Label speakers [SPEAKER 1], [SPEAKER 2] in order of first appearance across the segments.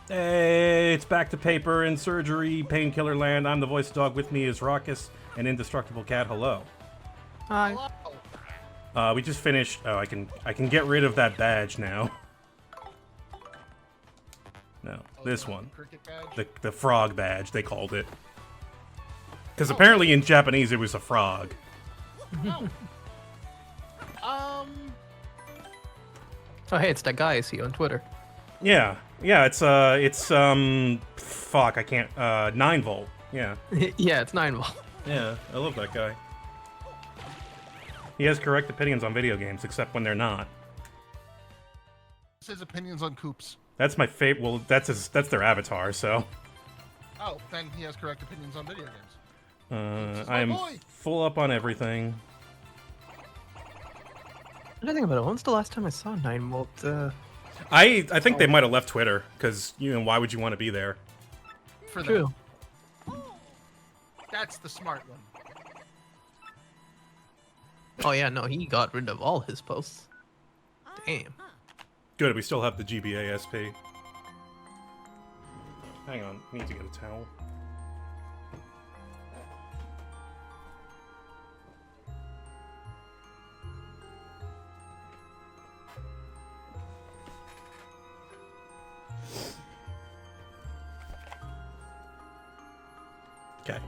[SPEAKER 1] Hey, it's back to paper and surgery, painkiller land. I'm the voice dog. With me is Raucous and Indestructible Cat. Hello.
[SPEAKER 2] Hi.
[SPEAKER 1] We just finished. Oh, I can get rid of that badge now. No, this one. The frog badge, they called it. Because apparently in Japanese it was a frog.
[SPEAKER 2] Oh.
[SPEAKER 3] Oh, hey, it's that guy I see on Twitter.
[SPEAKER 1] Yeah, fuck, I can't, 9-volt, yeah.
[SPEAKER 3] Yeah, it's 9-volt.
[SPEAKER 1] Yeah, I love that guy. He has correct opinions on video games, except when they're not.
[SPEAKER 2] His opinions on Coops.
[SPEAKER 1] That's my favorite, well, that's their avatar, so.
[SPEAKER 2] Oh, then he has correct opinions on video games.
[SPEAKER 1] I'm
[SPEAKER 2] boy.
[SPEAKER 1] full up on everything.
[SPEAKER 3] I think about it. When's the last time I saw 9-volt?
[SPEAKER 1] I think they might have left Twitter, because, you know, why would you want to be there?
[SPEAKER 2] For
[SPEAKER 3] True.
[SPEAKER 2] them. That's the smart one.
[SPEAKER 3] Oh, yeah, no, he got rid of all his posts. Damn.
[SPEAKER 1] Good, we still have the GBA SP. Hang on, I need to get a towel. Okay.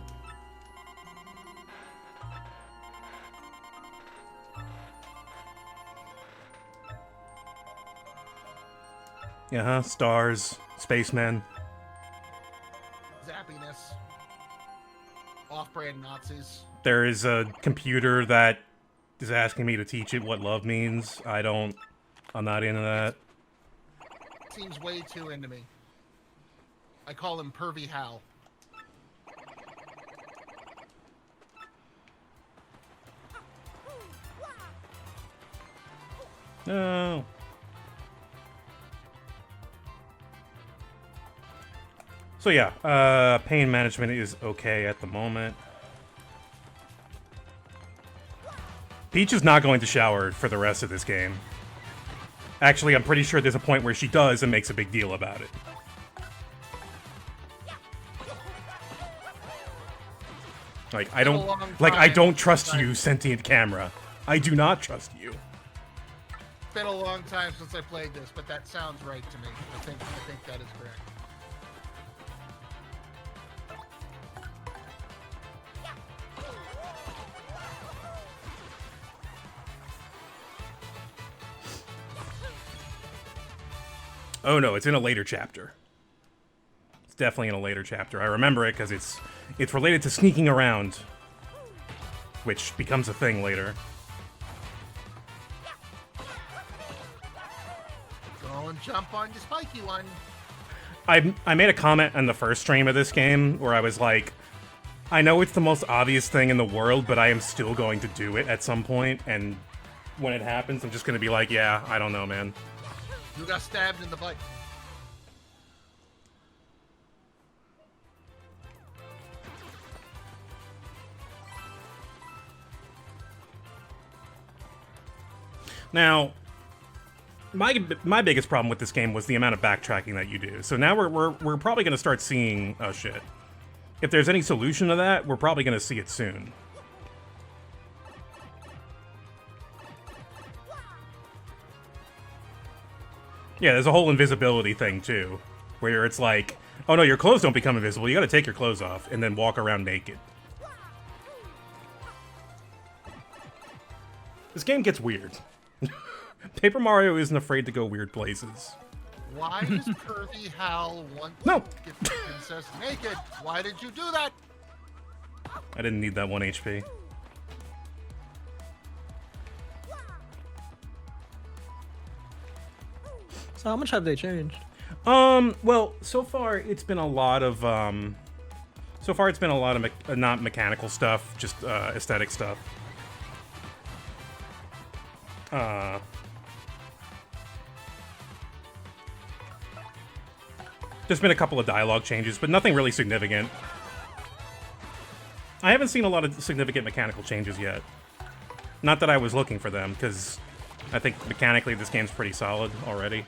[SPEAKER 1] Yeah, stars, spacemen.
[SPEAKER 2] Zappiness. Off-brand Nazis.
[SPEAKER 1] There is a computer that is asking me to teach it what love means. I'm not into that.
[SPEAKER 2] Seems way too into me. I call him Pervy Hal.
[SPEAKER 1] No. So yeah, pain management is okay at the moment. Peach is not going to shower for the rest of this game. Actually, I'm pretty sure there's a point where she does and makes a big deal about it. Like, I don't trust you, sentient camera. I do not trust you.
[SPEAKER 2] It's been a long time since I played this, but that sounds right to me. I think that is correct.
[SPEAKER 1] Oh no, it's in a later chapter. It's definitely in a later chapter. I remember it because it's related to sneaking around, which becomes a thing later.
[SPEAKER 2] Go and jump on the spiky one.
[SPEAKER 1] I made a comment on the first stream of this game where I was like, I know it's the most obvious thing in the world, but I am still going to do it at some point, and when it happens, I'm just going to be like, yeah, I don't know, man.
[SPEAKER 2] You got stabbed in the butt.
[SPEAKER 1] Now, my biggest problem with this game was the amount of backtracking that you do. So now we're probably going to start seeing shit. If there's any solution to that, we're probably going to see it soon. Yeah, there's a whole invisibility thing too, where it's like, oh no, your clothes don't become invisible. You got to take your clothes off and then walk around naked. This game gets weird. Paper Mario isn't afraid to go weird places.
[SPEAKER 2] Why does Pervy Hal want
[SPEAKER 1] No.
[SPEAKER 2] to get the princess naked? Why did you do that?
[SPEAKER 1] I didn't need that 1 HP.
[SPEAKER 4] So how much have they changed?
[SPEAKER 1] Well, so far it's been a lot of, not mechanical stuff, just, aesthetic stuff. There's been a couple of dialogue changes, but nothing really significant. I haven't seen a lot of significant mechanical changes yet. Not that I was looking for them, because I think mechanically this game's pretty solid already.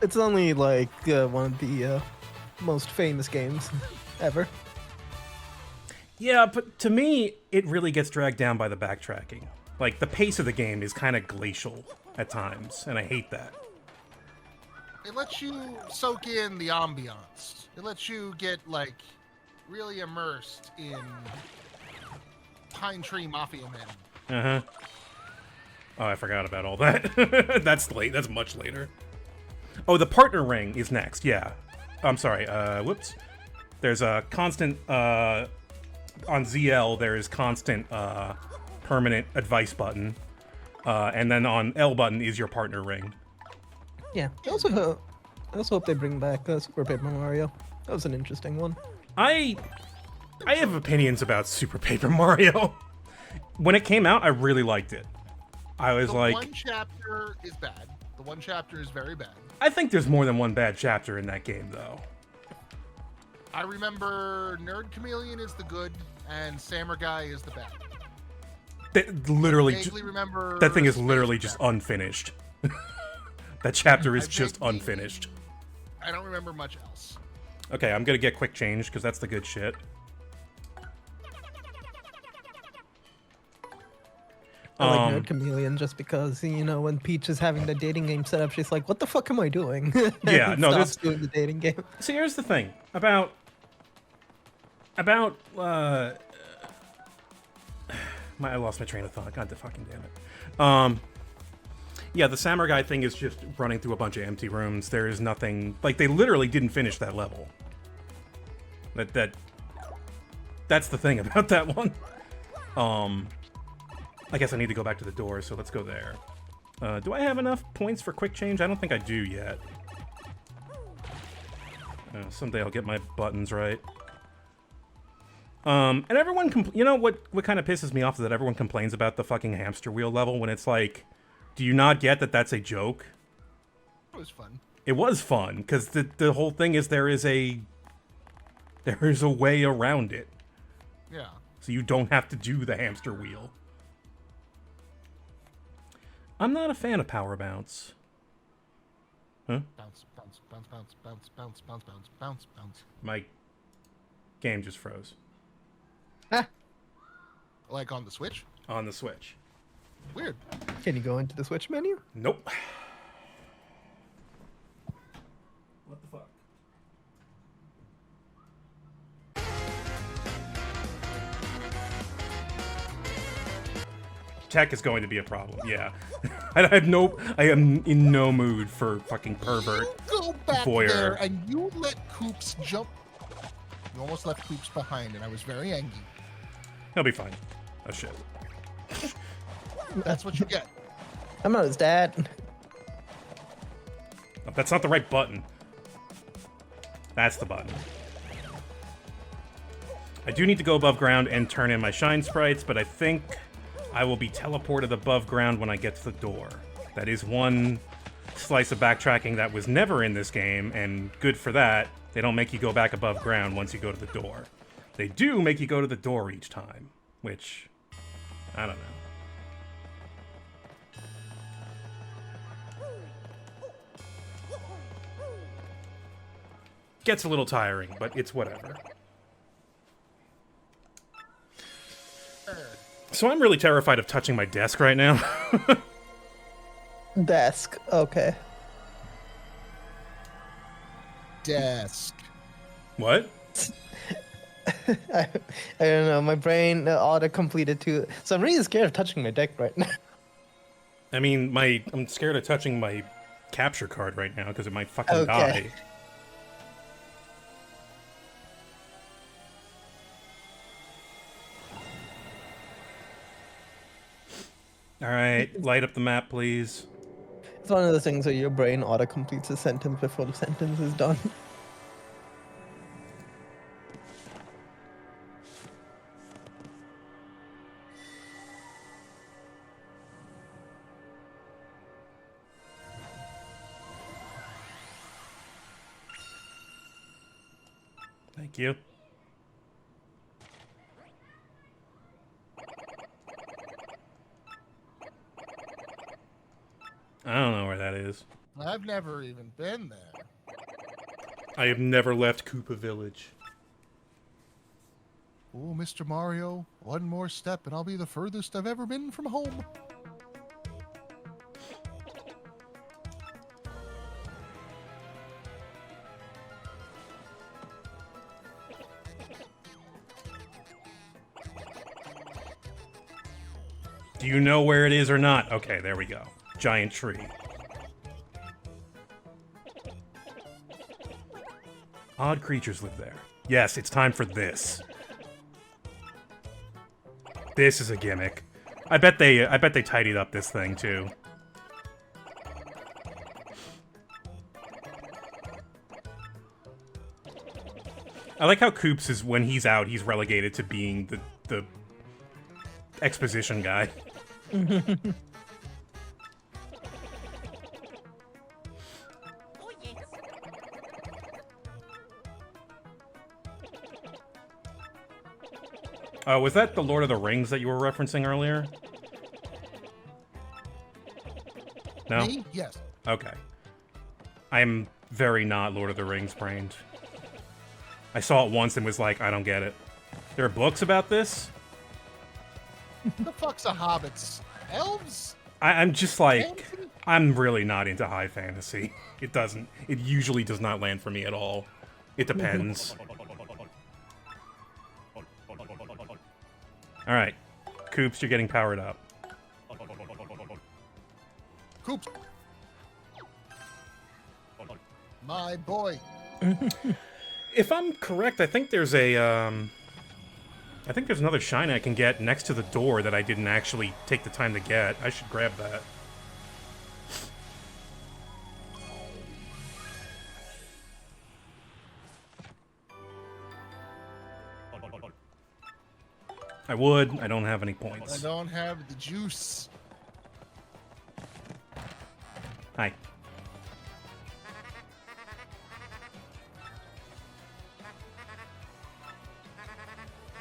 [SPEAKER 4] It's only like one of the most famous games ever.
[SPEAKER 1] Yeah, but to me, it really gets dragged down by the backtracking. Like, the pace of the game is kind of glacial at times, and I hate that.
[SPEAKER 2] It lets you soak in the ambiance. It lets you get, like, really immersed in Pine Tree Mafia Men.
[SPEAKER 1] Uh-huh. Oh, I forgot about all that. That's late. That's much later. Oh, the partner ring is next. Yeah. I'm sorry. Whoops. There's a constant, on ZL, there is constant, permanent advice button. And then on L button is your partner ring.
[SPEAKER 4] Yeah. I also hope they bring back Super Paper Mario. That was an interesting one.
[SPEAKER 1] I have opinions about Super Paper Mario. When it came out, I really liked it. I was
[SPEAKER 2] The
[SPEAKER 1] like,
[SPEAKER 2] one chapter is bad. The one chapter is very bad.
[SPEAKER 1] I think there's more than one bad chapter in that game, though.
[SPEAKER 2] I remember Nerd Chameleon is the good, and Samurai is the bad.
[SPEAKER 1] That literally,
[SPEAKER 2] I vaguely remember
[SPEAKER 1] that thing is
[SPEAKER 2] Space
[SPEAKER 1] literally
[SPEAKER 2] Bad.
[SPEAKER 1] just unfinished. That chapter is
[SPEAKER 2] I
[SPEAKER 1] just
[SPEAKER 2] vaguely-
[SPEAKER 1] unfinished.
[SPEAKER 2] I don't remember much else.
[SPEAKER 1] Okay, I'm gonna get quick change because that's the good shit.
[SPEAKER 4] I like Nerd Chameleon just because, you know, when Peach is having the dating game set up, she's like, what the fuck am I doing?
[SPEAKER 1] Yeah,
[SPEAKER 4] And
[SPEAKER 1] no,
[SPEAKER 4] stops
[SPEAKER 1] this-
[SPEAKER 4] doing the dating game.
[SPEAKER 1] So here's the thing about I lost my train of thought. God, the fucking damn it. Yeah, the samurai thing is just running through a bunch of empty rooms. There is nothing like they literally didn't finish that level. That's the thing about that one. I guess I need to go back to the door, so let's go there. Do I have enough points for quick change? I don't think I do yet. Someday I'll get my buttons right. And everyone, you know what kind of pisses me off is that everyone complains about the fucking hamster wheel level when it's like, do you not get that that's a joke?
[SPEAKER 2] It was fun.
[SPEAKER 1] It was fun, because the whole thing is there is a way around it.
[SPEAKER 2] Yeah.
[SPEAKER 1] So you don't have to do the hamster wheel. I'm not a fan of Power Bounce. Huh?
[SPEAKER 2] Bounce, bounce, bounce, bounce, bounce, bounce, bounce, bounce, bounce, bounce.
[SPEAKER 1] My game just froze.
[SPEAKER 2] Like on the Switch?
[SPEAKER 1] On the Switch.
[SPEAKER 2] Weird.
[SPEAKER 4] Can you go into the Switch menu?
[SPEAKER 1] Nope. What the fuck? Tech is going to be a problem, yeah. I am in no mood for fucking pervert.
[SPEAKER 2] You go back
[SPEAKER 1] voyeur.
[SPEAKER 2] there and you let Coops jump. You almost left Coops behind, and I was very angry.
[SPEAKER 1] He'll be fine. Oh shit.
[SPEAKER 2] That's what you get.
[SPEAKER 4] I'm not his dad.
[SPEAKER 1] Oh, that's not the right button. That's the button. I do need to go above ground and turn in my shine sprites, but I think I will be teleported above ground when I get to the door. That is one slice of backtracking that was never in this game, and good for that. They don't make you go back above ground once you go to the door. They do make you go to the door each time, which, I don't know. Gets a little tiring, but it's whatever. So I'm really terrified of touching my desk right now.
[SPEAKER 4] Desk. Okay.
[SPEAKER 2] Desk.
[SPEAKER 1] What?
[SPEAKER 4] I don't know. My brain auto-completed too. So I'm really scared of touching my deck right now.
[SPEAKER 1] I mean, I'm scared of touching my capture card right now because it might fucking
[SPEAKER 4] Okay.
[SPEAKER 1] die. All right, light up the map, please.
[SPEAKER 4] It's one of the things where your brain auto-completes a sentence before the sentence is done.
[SPEAKER 1] Thank you. I don't know where that is.
[SPEAKER 2] I've never even been there.
[SPEAKER 1] I have never left Koopa Village.
[SPEAKER 2] Oh, Mr. Mario, one more step and I'll be the furthest I've ever been from home.
[SPEAKER 1] Do you know where it is or not? Okay, there we go. Giant tree. Odd creatures live there. Yes, it's time for this. This is a gimmick. I bet they tidied up this thing too. I like how Koops is, when he's out, he's relegated to being the exposition guy. Was that the Lord of the Rings that you were referencing earlier? No?
[SPEAKER 2] Me? Yes.
[SPEAKER 1] Okay. I'm very not Lord of the Rings brained. I saw it once and was like, I don't get it. There are books about this?
[SPEAKER 2] The fuck's a hobbits? Elves?
[SPEAKER 1] I'm just like,
[SPEAKER 2] Fantasy?
[SPEAKER 1] I'm really not into high fantasy. It usually does not land for me at all. It depends. Alright. Koops, you're getting powered up.
[SPEAKER 2] Koops. My boy.
[SPEAKER 1] If I'm correct, I think there's a, I think there's another shine I can get next to the door that I didn't actually take the time to get. I should grab that. I would. I don't have any
[SPEAKER 2] I
[SPEAKER 1] points.
[SPEAKER 2] don't have the juice.
[SPEAKER 1] Hi.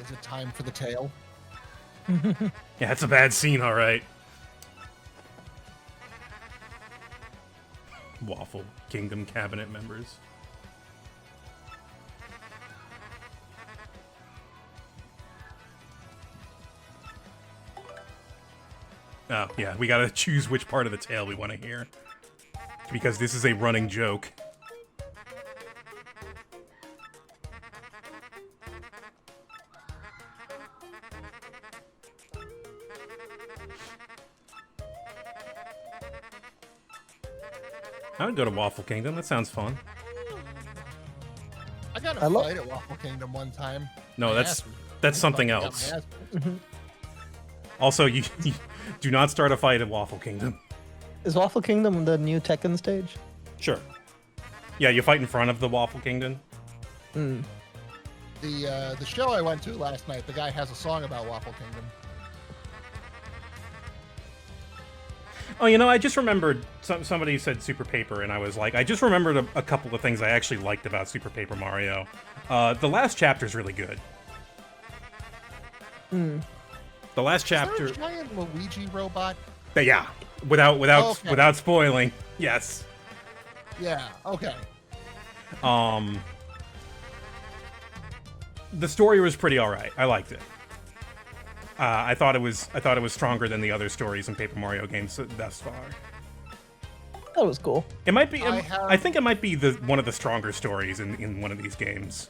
[SPEAKER 2] Is it time for the tail?
[SPEAKER 1] Yeah, it's a bad scene, alright. Waffle Kingdom cabinet members. Oh, yeah, we gotta choose which part of the tale we want to hear. Because this is a running joke. I would go to Waffle Kingdom, that sounds fun.
[SPEAKER 2] I got
[SPEAKER 4] I
[SPEAKER 2] a
[SPEAKER 4] lo-
[SPEAKER 2] fight at Waffle Kingdom one time.
[SPEAKER 1] No,
[SPEAKER 2] My
[SPEAKER 1] that's
[SPEAKER 2] ass was-
[SPEAKER 1] that's something
[SPEAKER 2] Got my
[SPEAKER 1] else.
[SPEAKER 2] ass-
[SPEAKER 1] Also, you do not start a fight at Waffle Kingdom.
[SPEAKER 4] Is Waffle Kingdom the new Tekken stage?
[SPEAKER 1] Sure. Yeah, you fight in front of the Waffle Kingdom.
[SPEAKER 4] Hmm.
[SPEAKER 2] The show I went to last night, the guy has a song about Waffle Kingdom.
[SPEAKER 1] Oh, you know, I just remembered somebody said Super Paper, and I was like, I just remembered a couple of things I actually liked about Super Paper Mario. The last chapter's really good. The last
[SPEAKER 2] Is there
[SPEAKER 1] chapter,
[SPEAKER 2] a giant Luigi robot?
[SPEAKER 1] yeah, without
[SPEAKER 2] Okay.
[SPEAKER 1] without spoiling, yes.
[SPEAKER 2] Yeah. Okay.
[SPEAKER 1] The story was pretty all right. I liked it. I thought it was stronger than the other stories in Paper Mario games thus far.
[SPEAKER 4] That was cool.
[SPEAKER 1] It might be.
[SPEAKER 2] I
[SPEAKER 1] I think it might be one of the stronger stories in one of these games.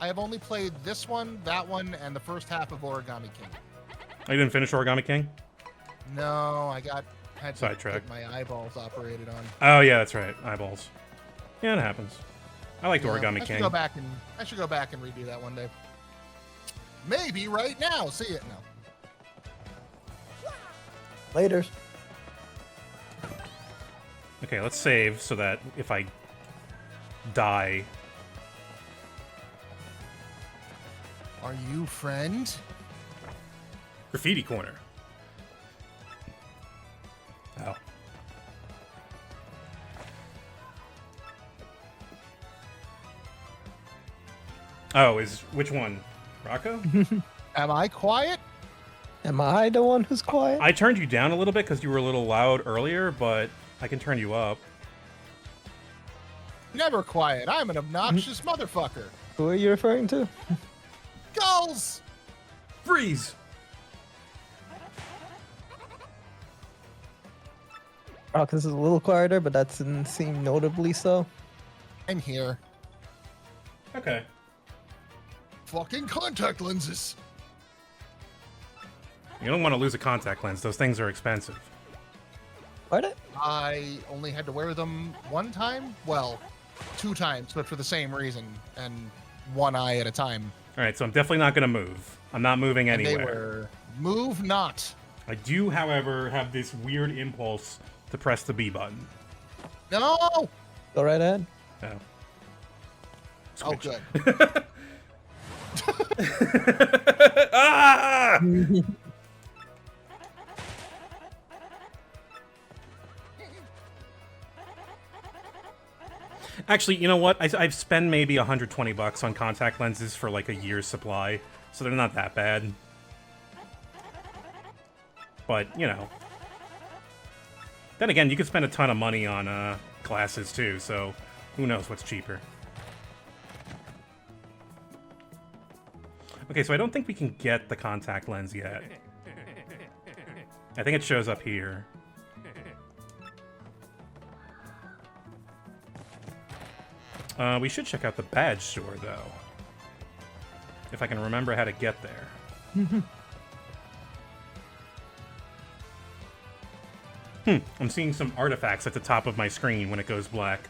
[SPEAKER 2] I have only played this one, that one, and the first half of Origami King.
[SPEAKER 1] Oh, you didn't finish Origami King?
[SPEAKER 2] No, had to
[SPEAKER 1] Sidetrack.
[SPEAKER 2] get my eyeballs operated on.
[SPEAKER 1] Oh yeah, that's right. Eyeballs. Yeah, it happens. I liked
[SPEAKER 2] Yeah,
[SPEAKER 1] Origami
[SPEAKER 2] I
[SPEAKER 1] King.
[SPEAKER 2] should go back and redo that one day. Maybe right now. See it now.
[SPEAKER 4] Later.
[SPEAKER 1] Okay, let's save so that if I die.
[SPEAKER 2] Are you friend?
[SPEAKER 1] Graffiti corner. Oh. Oh, which one? Rocco?
[SPEAKER 2] Am I quiet?
[SPEAKER 4] Am I the one who's quiet?
[SPEAKER 1] I turned you down a little bit because you were a little loud earlier, but I can turn you up.
[SPEAKER 2] Never quiet. I'm an obnoxious motherfucker.
[SPEAKER 4] Who are you referring to?
[SPEAKER 2] Gulls!
[SPEAKER 1] Freeze!
[SPEAKER 4] Oh, this is a little quieter, but that didn't seem notably so.
[SPEAKER 2] I'm here.
[SPEAKER 1] Okay.
[SPEAKER 2] Fucking contact lenses.
[SPEAKER 1] You don't want to lose a contact lens. Those things are expensive.
[SPEAKER 4] What?
[SPEAKER 2] I only had to wear them one time. Well, 2 times, but for the same reason, and one eye at a time.
[SPEAKER 1] All right, so I'm definitely not going to move. I'm not moving
[SPEAKER 2] And
[SPEAKER 1] anywhere.
[SPEAKER 2] they were move not.
[SPEAKER 1] I do, however, have this weird impulse to press the B button.
[SPEAKER 2] No.
[SPEAKER 4] Go right ahead.
[SPEAKER 1] No.
[SPEAKER 2] Oh,
[SPEAKER 1] Switch.
[SPEAKER 2] good.
[SPEAKER 1] Ah! Actually, you know what? I've spent maybe $120 on contact lenses for like a year's supply, so they're not that bad. But, you know. Then again, you could spend a ton of money on glasses too, so who knows what's cheaper. Okay, so I don't think we can get the contact lens yet. I think it shows up here. We should check out the badge store, though. If I can remember how to get there. I'm seeing some artifacts at the top of my screen when it goes black.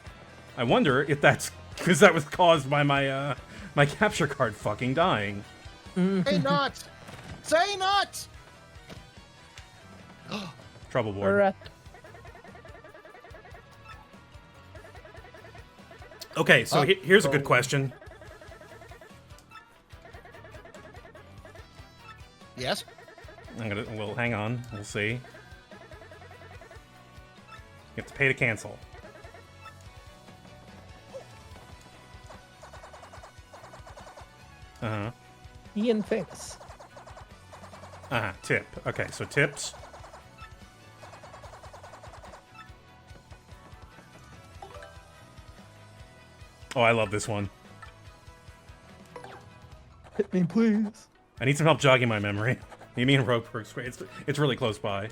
[SPEAKER 1] I wonder if that's because that was caused by my my capture card fucking dying.
[SPEAKER 2] Say not. Say not.
[SPEAKER 1] Trouble board.
[SPEAKER 4] Correct.
[SPEAKER 1] Okay, so here's a good
[SPEAKER 2] Oh.
[SPEAKER 1] question.
[SPEAKER 2] Yes.
[SPEAKER 1] Well, hang on. We'll see. You have to pay to cancel. Uh-huh.
[SPEAKER 4] Ian thinks.
[SPEAKER 1] Uh-huh. Tip. Okay, so tips. Oh, I love this one.
[SPEAKER 4] Hit me, please.
[SPEAKER 1] I need some help jogging my memory. You mean Rogue Perks? It's really close by.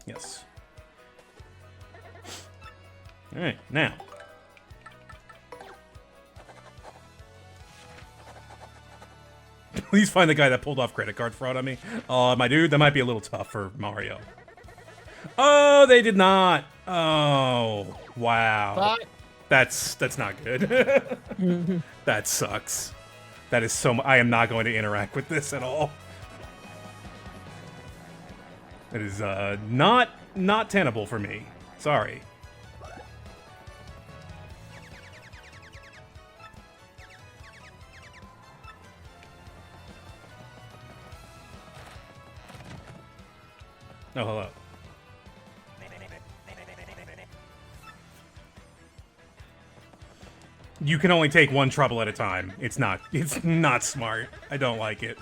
[SPEAKER 1] Yes. Alright, now. Please find the guy that pulled off credit card fraud on me. Oh, my dude, that might be a little tough for Mario. Oh, they did not. Oh, wow.
[SPEAKER 2] But
[SPEAKER 1] That's not good. That sucks. That is so. I am not going to interact with this at all. It is not tenable for me. Sorry. Oh, hello. You can only take one trouble at a time. It's not smart. I don't like it.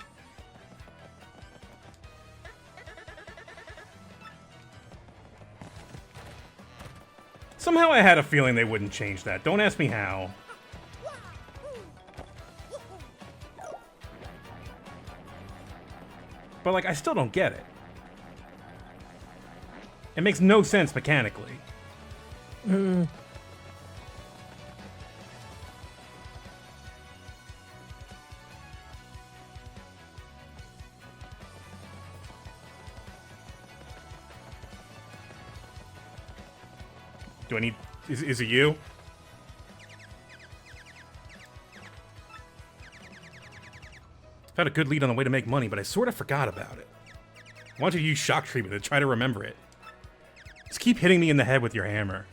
[SPEAKER 1] Somehow I had a feeling they wouldn't change that. Don't ask me how. But, like, I still don't get it. It makes no sense mechanically. Do I need... Is it you? I've had a good lead on the way to make money, but I sort of forgot about it. Why don't you use shock treatment to try to remember it? Just keep hitting me in the head with your hammer.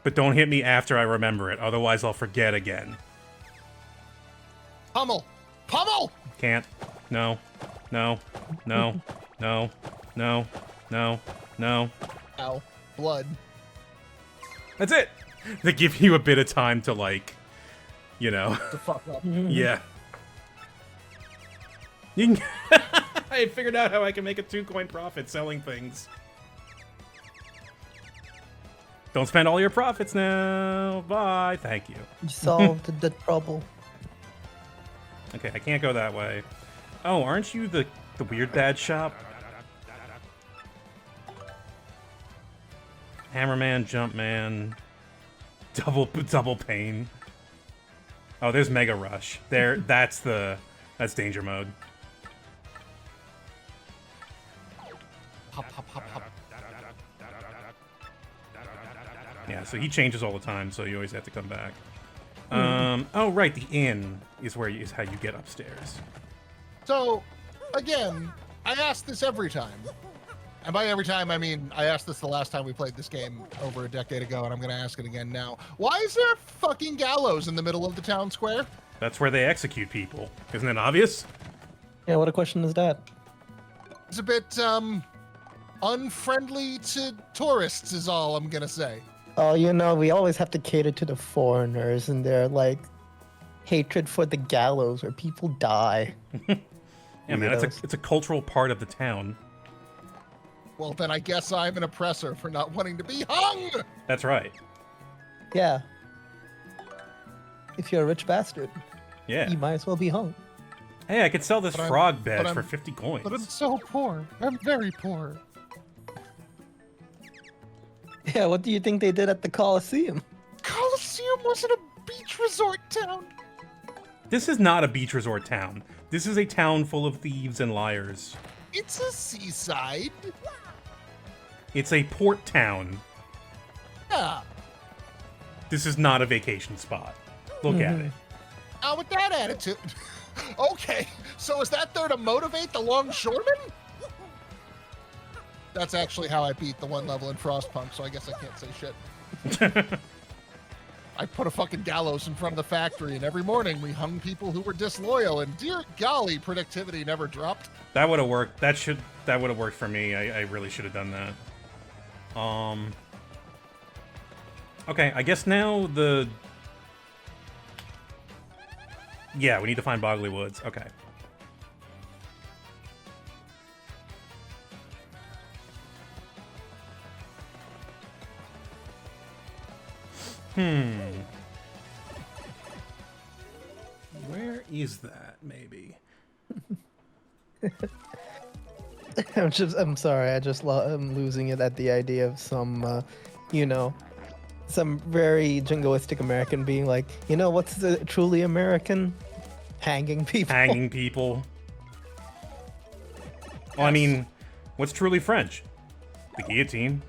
[SPEAKER 1] But don't hit me after I remember it, otherwise I'll forget again.
[SPEAKER 2] pummel. Pummel.
[SPEAKER 1] Can't. No. No. No. No. No. No. No.
[SPEAKER 2] Ow. Blood.
[SPEAKER 1] That's it! They give you a bit of time to, like, you know.
[SPEAKER 2] The fuck up.
[SPEAKER 1] Yeah. You can... I figured out how I can make a 2-coin profit selling things. Don't spend all your profits now. Bye. Thank you.
[SPEAKER 4] You solved the trouble.
[SPEAKER 1] Okay, I can't go that way. Oh, aren't you the weird dad shop? Hammerman, Jumpman, double pain. Oh, there's Mega Rush. That's danger mode.
[SPEAKER 2] Hop, hop, hop, hop.
[SPEAKER 1] Yeah, so he changes all the time, so you always have to come back. Oh right, the inn is how you get upstairs.
[SPEAKER 2] So, again, I ask this every time. And by every time, I mean, I asked this the last time we played this game over a decade ago, and I'm going to ask it again now. Why is there a fucking gallows in the middle of the town square?
[SPEAKER 1] That's where they execute people. Isn't it obvious?
[SPEAKER 4] Yeah, what a question is that?
[SPEAKER 2] It's a bit, unfriendly to tourists is all I'm going to say.
[SPEAKER 4] Oh, you know, we always have to cater to the foreigners and their, like, hatred for the gallows where people die.
[SPEAKER 1] Yeah, man, it's a cultural part of the town.
[SPEAKER 2] Well, then I guess I'm an oppressor for not wanting to be hung!
[SPEAKER 1] That's right.
[SPEAKER 4] Yeah. If you're a rich bastard,
[SPEAKER 1] Yeah.
[SPEAKER 4] you might as well be hung.
[SPEAKER 1] Hey, I could sell this
[SPEAKER 2] But I'm-
[SPEAKER 1] frog badge
[SPEAKER 2] but I'm-
[SPEAKER 1] for 50 coins.
[SPEAKER 2] But I'm so poor. I'm very poor.
[SPEAKER 4] Yeah, what do you think they did at the Coliseum?
[SPEAKER 2] Coliseum wasn't a beach resort town.
[SPEAKER 1] This is not a beach resort town. This is a town full of thieves and liars.
[SPEAKER 2] It's a seaside.
[SPEAKER 1] It's a port town.
[SPEAKER 2] Yeah.
[SPEAKER 1] This is not a vacation spot. Look at it.
[SPEAKER 2] Now with that attitude. Okay, so is that there to motivate the longshoremen? That's actually how I beat the one level in Frostpunk, so I guess I can't say shit. I put a fucking gallows in front of the factory, and every morning we hung people who were disloyal, and dear golly, productivity never dropped.
[SPEAKER 1] That would have worked. That would have worked for me. I really should have done that. Okay, I guess now yeah, we need to find Boggly Woods. Okay. Where is that, maybe?
[SPEAKER 4] I'm sorry, I'm losing it at the idea of some, you know, some very jingoistic American being like, you know, what's the truly American? Hanging people.
[SPEAKER 1] Hanging people. Well, I mean, what's truly French? The guillotine.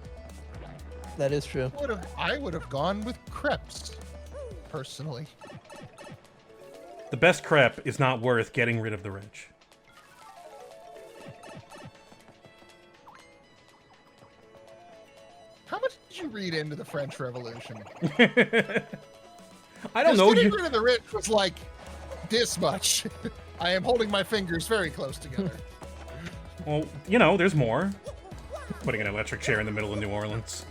[SPEAKER 4] That is true.
[SPEAKER 2] I would have gone with crepes, personally.
[SPEAKER 1] The best crepe is not worth getting rid of the rich.
[SPEAKER 2] How much did you read into the French Revolution?
[SPEAKER 1] I don't know.
[SPEAKER 2] Getting rid of the rich was like this much. I am holding my fingers very close together.
[SPEAKER 1] Well, you know, there's more. Putting an electric chair in the middle of New Orleans.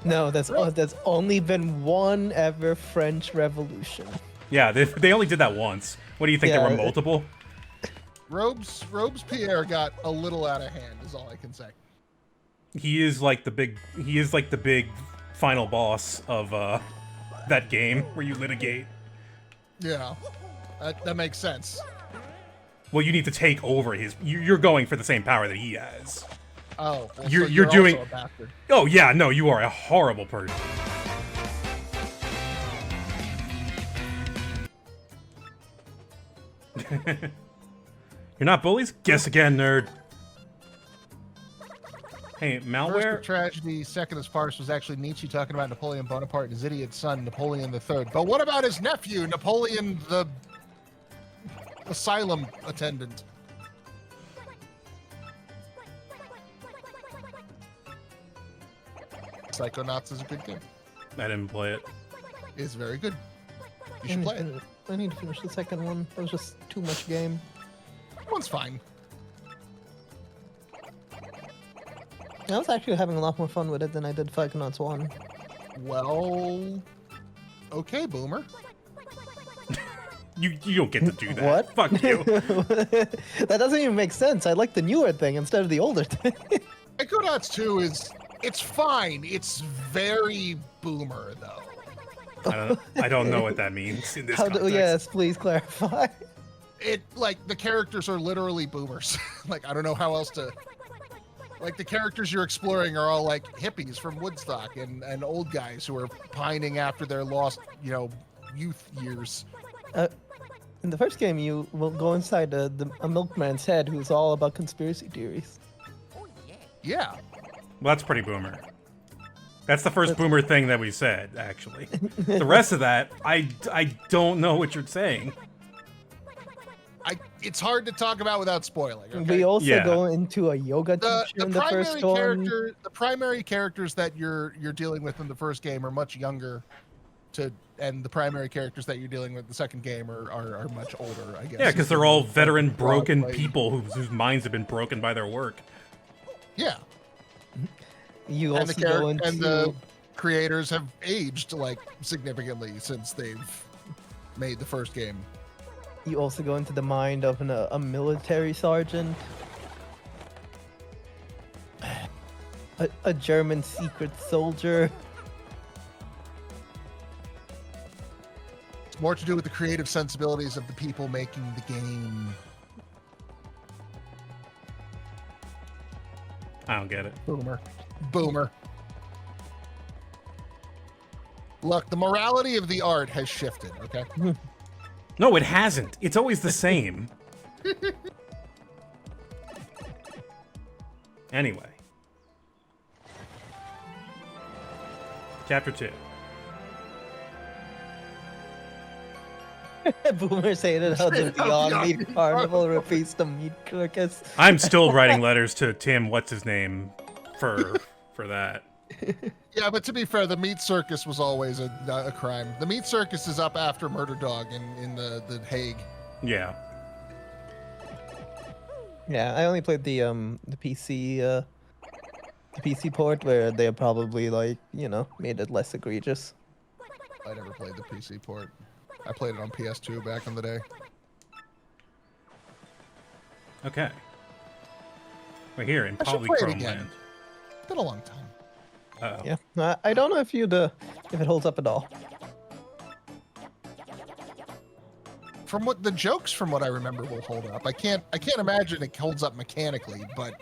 [SPEAKER 4] No, that's only been one ever French Revolution.
[SPEAKER 1] Yeah, they only did that once. What do you think? There were
[SPEAKER 4] Yeah.
[SPEAKER 1] multiple?
[SPEAKER 2] Robespierre got a little out of hand, is all I can say.
[SPEAKER 1] He is like the big final boss of that game where you litigate.
[SPEAKER 2] Yeah, that makes sense.
[SPEAKER 1] Well, you need to take over his. You're going for the same power that he has.
[SPEAKER 2] Oh, well,
[SPEAKER 1] You're
[SPEAKER 2] so you're
[SPEAKER 1] doing-
[SPEAKER 2] also a bastard.
[SPEAKER 1] Oh yeah, no, you are a horrible person. You're not bullies? Guess again, nerd. Hey,
[SPEAKER 2] First
[SPEAKER 1] malware.
[SPEAKER 2] of tragedy, second as farce was actually Nietzsche talking about Napoleon Bonaparte and his idiot son, Napoleon III. But what about his nephew, Napoleon the asylum attendant? Psychonauts is a good game.
[SPEAKER 1] I didn't play it.
[SPEAKER 2] It's very good. You should play it.
[SPEAKER 4] I need to finish the second one. That was just too much game.
[SPEAKER 2] One's fine.
[SPEAKER 4] I was actually having a lot more fun with it than I did Psychonauts 1.
[SPEAKER 2] Well, okay, Boomer.
[SPEAKER 1] You don't get to do that.
[SPEAKER 4] What?
[SPEAKER 1] Fuck you.
[SPEAKER 4] That doesn't even make sense. I like the newer thing instead of the older thing.
[SPEAKER 2] Psychonauts 2 it's fine. It's very boomer though.
[SPEAKER 1] I don't know what that means in this context.
[SPEAKER 4] Yes, please clarify.
[SPEAKER 2] It like the characters are literally boomers. Like I don't know how else to. Like the characters you're exploring are all like hippies from Woodstock and old guys who are pining after their lost, youth years.
[SPEAKER 4] In the first game, you will go inside a milkman's head who's all about conspiracy theories.
[SPEAKER 2] Yeah.
[SPEAKER 1] Well, that's pretty boomer. That's the first boomer thing that we said, actually. The rest of that, I don't know what you're saying.
[SPEAKER 2] It's hard to talk about without spoiling. Okay?
[SPEAKER 4] We also
[SPEAKER 1] Yeah.
[SPEAKER 4] go into a yoga
[SPEAKER 2] the
[SPEAKER 4] teacher in the first one.
[SPEAKER 2] the primary characters that you're dealing with in the first game are much younger, and the primary characters that you're dealing with in the second game are much older. I guess.
[SPEAKER 1] Yeah, because they're all veteran, broken
[SPEAKER 2] Broadway.
[SPEAKER 1] people whose minds have been broken by their work.
[SPEAKER 2] Yeah.
[SPEAKER 4] You
[SPEAKER 2] And
[SPEAKER 4] also
[SPEAKER 2] the,
[SPEAKER 4] go
[SPEAKER 2] character,
[SPEAKER 4] into
[SPEAKER 2] and the creators have aged like significantly since they've made the first game.
[SPEAKER 4] you also go into the mind of a military sergeant, a German secret soldier.
[SPEAKER 2] It's more to do with the creative sensibilities of the people making the game.
[SPEAKER 1] I don't get it.
[SPEAKER 2] Boomer. Look, the morality of the art has shifted, okay?
[SPEAKER 1] No, it hasn't. It's always the same. Anyway. Chapter 2.
[SPEAKER 4] Boomers hated how the Beyond Meat Carnival repeats the meat carcass.
[SPEAKER 1] I'm still writing letters to Tim, what's his name, for that.
[SPEAKER 2] Yeah, but to be fair, the meat circus was always a crime. The meat circus is up after Murder Dog in the Hague.
[SPEAKER 1] Yeah.
[SPEAKER 4] Yeah, I only played the PC port where they probably made it less egregious.
[SPEAKER 2] I never played the PC port. I played it on PS2 back in the day.
[SPEAKER 1] Okay. We're here in
[SPEAKER 2] I should play it
[SPEAKER 1] Polychrome
[SPEAKER 2] again.
[SPEAKER 1] Land.
[SPEAKER 2] It's been a long time.
[SPEAKER 1] Uh-oh.
[SPEAKER 4] Yeah, I don't know if if it holds up at all.
[SPEAKER 2] From what the jokes, from what I remember, will hold up. I can't imagine it holds up mechanically, but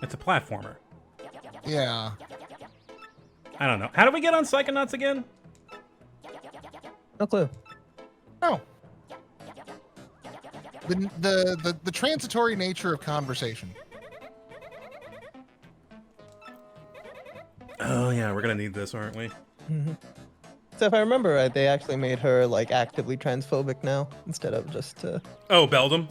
[SPEAKER 1] It's a platformer.
[SPEAKER 2] yeah.
[SPEAKER 1] I don't know. How do we get on Psychonauts again?
[SPEAKER 4] No clue.
[SPEAKER 2] No. The transitory nature of conversation.
[SPEAKER 1] Oh yeah, we're gonna need this, aren't we?
[SPEAKER 4] So if I remember right, they actually made her actively transphobic now instead of just
[SPEAKER 1] Oh, Beldam?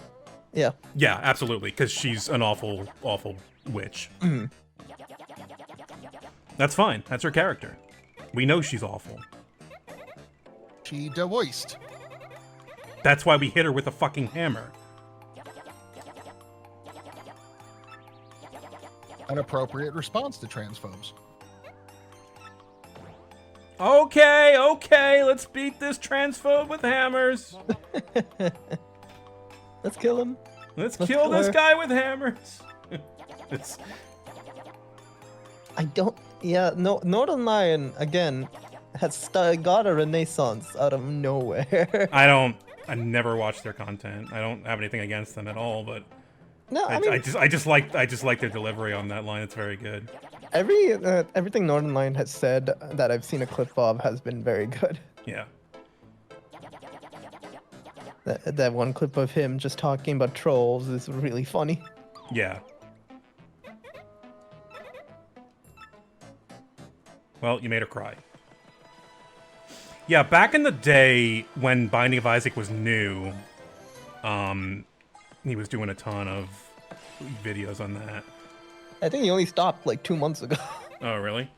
[SPEAKER 4] yeah.
[SPEAKER 1] Yeah, absolutely, because she's an awful, awful witch. That's fine. That's her character. We know she's awful.
[SPEAKER 2] She devoiced.
[SPEAKER 1] That's why we hit her with a fucking hammer.
[SPEAKER 2] An appropriate response to transphobes.
[SPEAKER 1] Okay, let's beat this transphobe with hammers.
[SPEAKER 4] Let's kill him.
[SPEAKER 1] Let's
[SPEAKER 4] Let's
[SPEAKER 1] kill
[SPEAKER 4] kill
[SPEAKER 1] this
[SPEAKER 4] her.
[SPEAKER 1] guy with hammers. It's,
[SPEAKER 4] I don't. Yeah, no. Northern Lion again has got a renaissance out of nowhere.
[SPEAKER 1] I never watch their content. I don't have anything against them at all, but
[SPEAKER 4] No, I mean
[SPEAKER 1] I just like their delivery on that line. It's very good.
[SPEAKER 4] everything Northern Lion has said that I've seen a clip of has been very good.
[SPEAKER 1] Yeah.
[SPEAKER 4] That one clip of him just talking about trolls is really funny.
[SPEAKER 1] Yeah. Well, you made her cry. Yeah, back in the day when Binding of Isaac was new, he was doing a ton of videos on that.
[SPEAKER 4] I think he only stopped 2 months ago.
[SPEAKER 1] Oh, really?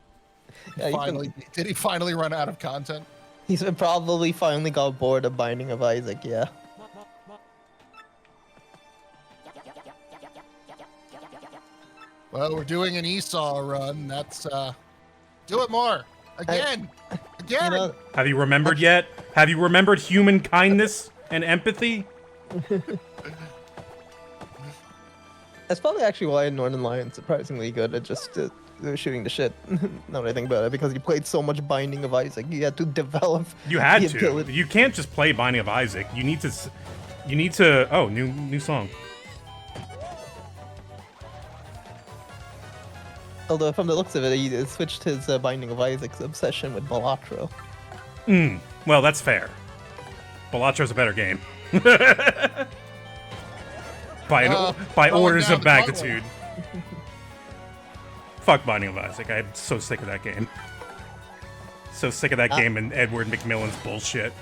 [SPEAKER 4] Yeah,
[SPEAKER 2] Did he finally run out of content?
[SPEAKER 4] he's probably finally got bored of Binding of Isaac. Yeah.
[SPEAKER 2] Well, we're doing an Esau run. That's do it more. Again.
[SPEAKER 4] You know,
[SPEAKER 1] Have you remembered yet? Have you remembered human kindness and empathy?
[SPEAKER 4] that's probably actually why Northern Lion's surprisingly good at just shooting the shit. Now that I think about it, because you played so much Binding of Isaac, you had to develop.
[SPEAKER 1] You had
[SPEAKER 4] the
[SPEAKER 1] to.
[SPEAKER 4] ability-
[SPEAKER 1] You can't just play Binding of Isaac. You need to. You need to. Oh, new song.
[SPEAKER 4] Although from the looks of it, he switched his Binding of Isaac's obsession with Balatro.
[SPEAKER 1] Well, that's fair. Balatro's a better game. by
[SPEAKER 2] going
[SPEAKER 1] orders
[SPEAKER 2] down
[SPEAKER 1] of
[SPEAKER 2] the toilet.
[SPEAKER 1] magnitude. Fuck Binding of Isaac. I'm so sick of that game. So sick of that game and Edward McMillan's bullshit.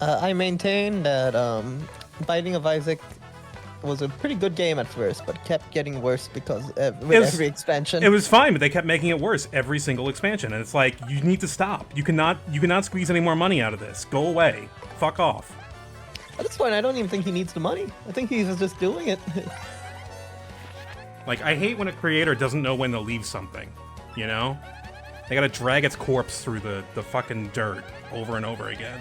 [SPEAKER 4] I maintain that Binding of Isaac was a pretty good game at first, but kept getting worse because with every expansion.
[SPEAKER 1] It was fine, but they kept making it worse every single expansion, and it's like you need to stop. You cannot squeeze any more money out of this. Go away. Fuck off.
[SPEAKER 4] At this point, I don't even think he needs the money. I think he's just doing it.
[SPEAKER 1] Like, I hate when a creator doesn't know when to leave something. You know? They gotta drag its corpse through the fucking dirt over and over again.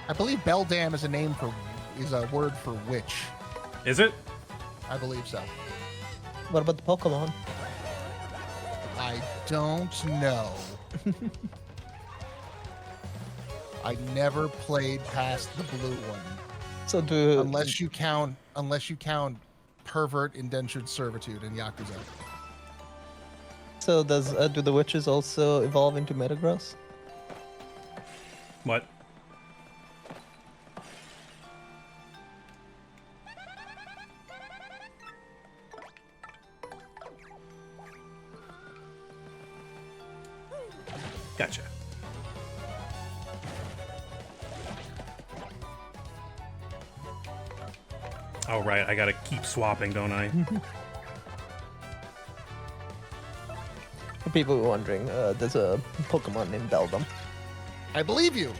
[SPEAKER 2] I believe Beldam is a word for witch.
[SPEAKER 1] Is it?
[SPEAKER 2] I believe so.
[SPEAKER 4] What about the Pokemon?
[SPEAKER 2] I don't know. I never played past the blue one.
[SPEAKER 4] So
[SPEAKER 2] Unless you count pervert indentured servitude in Yakuza.
[SPEAKER 4] So do the witches also evolve into Metagross?
[SPEAKER 1] What? Gotcha. Oh, right. I gotta keep swapping, don't I?
[SPEAKER 4] For people who are wondering, there's a Pokemon named Beldam.
[SPEAKER 2] I believe you.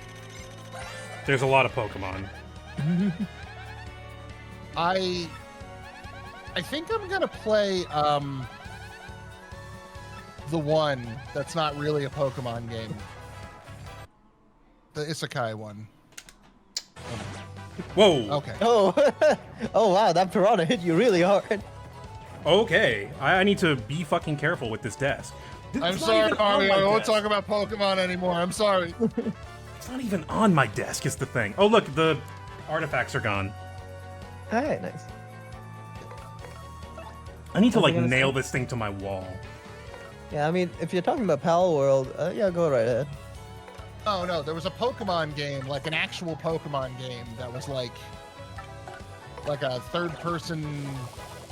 [SPEAKER 1] There's a lot of Pokemon.
[SPEAKER 2] I think I'm gonna play the one that's not really a Pokemon game. The Isekai one.
[SPEAKER 1] Whoa.
[SPEAKER 2] Okay.
[SPEAKER 4] Oh, oh wow, that piranha hit you really hard.
[SPEAKER 1] Okay. I need to be fucking careful with this desk.
[SPEAKER 2] I'm
[SPEAKER 1] It's not
[SPEAKER 2] sorry,
[SPEAKER 1] even on
[SPEAKER 2] Mario.
[SPEAKER 1] my
[SPEAKER 2] I won't
[SPEAKER 1] desk.
[SPEAKER 2] talk about Pokemon anymore. I'm sorry.
[SPEAKER 1] It's not even on my desk, is the thing. Oh, look, the artifacts are gone.
[SPEAKER 4] Alright, nice.
[SPEAKER 1] I need to,
[SPEAKER 4] What was
[SPEAKER 1] like,
[SPEAKER 4] I gonna
[SPEAKER 1] nail
[SPEAKER 4] say?
[SPEAKER 1] this thing to my wall.
[SPEAKER 4] Yeah, I mean, if you're talking about Pal World, yeah, go right ahead.
[SPEAKER 2] Oh no, there was a Pokemon game, like an actual Pokemon game that was like a third-person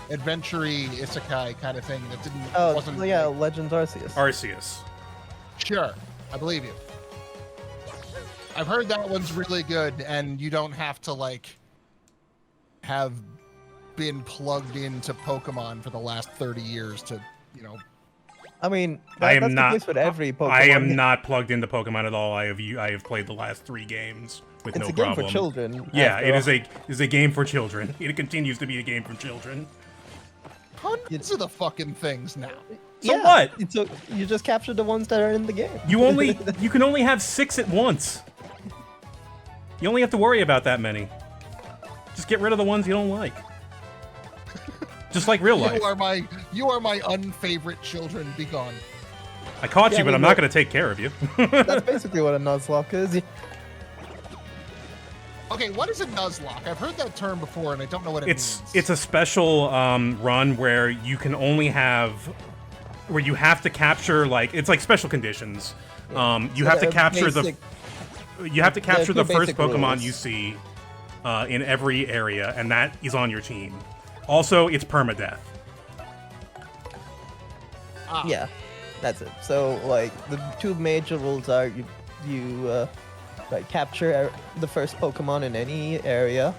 [SPEAKER 2] adventure-y isekai kind of thing that wasn't.
[SPEAKER 4] Oh, yeah,
[SPEAKER 2] like-
[SPEAKER 4] Legends Arceus.
[SPEAKER 1] Arceus.
[SPEAKER 2] Sure, I believe you. I've heard that one's really good, and you don't have to like have been plugged into Pokemon for the last 30 years to, you know.
[SPEAKER 4] I mean,
[SPEAKER 1] I am
[SPEAKER 4] that's
[SPEAKER 1] not-
[SPEAKER 4] the case with every Pokemon.
[SPEAKER 1] I am
[SPEAKER 4] game.
[SPEAKER 1] not plugged into Pokemon at all. I have played the last 3 games with
[SPEAKER 4] It's
[SPEAKER 1] no
[SPEAKER 4] a game
[SPEAKER 1] problem.
[SPEAKER 4] for children.
[SPEAKER 1] Yeah,
[SPEAKER 4] after
[SPEAKER 1] it
[SPEAKER 4] all.
[SPEAKER 1] is a game for children. It continues to be a game for children.
[SPEAKER 2] Hundreds of the fucking things now.
[SPEAKER 1] So
[SPEAKER 4] Yeah,
[SPEAKER 1] what?
[SPEAKER 4] You just capture the ones that are in the game.
[SPEAKER 1] You can only have 6 at once. You only have to worry about that many. Just get rid of the ones you don't like. Just like real life.
[SPEAKER 2] You are my unfavorite children. Be gone.
[SPEAKER 1] I caught
[SPEAKER 4] Yeah,
[SPEAKER 1] you, but
[SPEAKER 4] we
[SPEAKER 1] I'm
[SPEAKER 4] know-
[SPEAKER 1] not going to take care of you.
[SPEAKER 4] That's basically what a Nuzlocke is.
[SPEAKER 2] Okay, what is a Nuzlocke? I've heard that term before, and I don't know what it means.
[SPEAKER 1] It's a special run where you can only have where you have to capture it's like special conditions. You
[SPEAKER 4] So
[SPEAKER 1] have to
[SPEAKER 4] they're
[SPEAKER 1] capture
[SPEAKER 4] basic-
[SPEAKER 1] you have to capture the
[SPEAKER 4] they're
[SPEAKER 1] first
[SPEAKER 4] basic
[SPEAKER 1] Pokemon
[SPEAKER 4] rules.
[SPEAKER 1] you see in every area, and that is on your team. Also, it's permadeath.
[SPEAKER 4] Yeah, that's it. So like the two major rules are you like capture the first Pokemon in any area,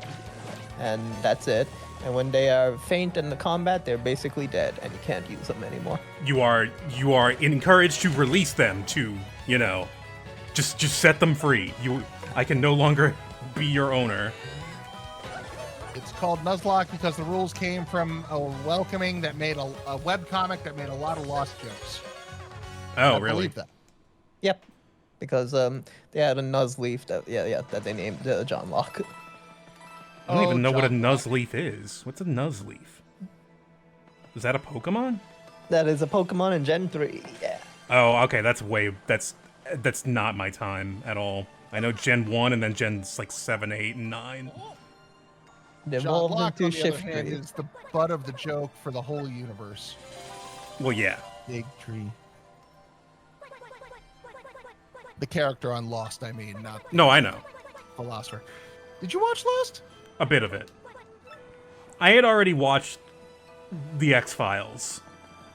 [SPEAKER 4] and that's it. And when they are faint in the combat, they're basically dead, and you can't use them anymore.
[SPEAKER 1] You are encouraged to release them to just set them free. I can no longer be your owner.
[SPEAKER 2] It's called Nuzlocke because the rules came from a welcoming that made a webcomic that made a lot of Lost jokes.
[SPEAKER 1] Oh,
[SPEAKER 2] I
[SPEAKER 1] really?
[SPEAKER 2] believe that.
[SPEAKER 4] Yep. Because they had a Nuzleaf that they named John Locke.
[SPEAKER 1] I don't even know what a
[SPEAKER 2] John.
[SPEAKER 1] Nuzleaf is. What's a Nuzleaf? Is that a Pokemon?
[SPEAKER 4] That is a Pokemon in Gen 3. Yeah.
[SPEAKER 1] Oh, okay. That's not my time at all. I know Gen 1 and then Gens like 7, 8, and 9.
[SPEAKER 4] They
[SPEAKER 2] John
[SPEAKER 4] evolved
[SPEAKER 2] Locke,
[SPEAKER 4] into
[SPEAKER 2] on the other
[SPEAKER 4] Shift
[SPEAKER 2] hand,
[SPEAKER 4] 3.
[SPEAKER 2] is the butt of the joke for the whole universe.
[SPEAKER 1] Well, yeah.
[SPEAKER 2] Big tree. The character on Lost, I mean, not the
[SPEAKER 1] No, I know.
[SPEAKER 2] philosopher. Did you watch Lost?
[SPEAKER 1] A bit of it. I had already watched The X-Files,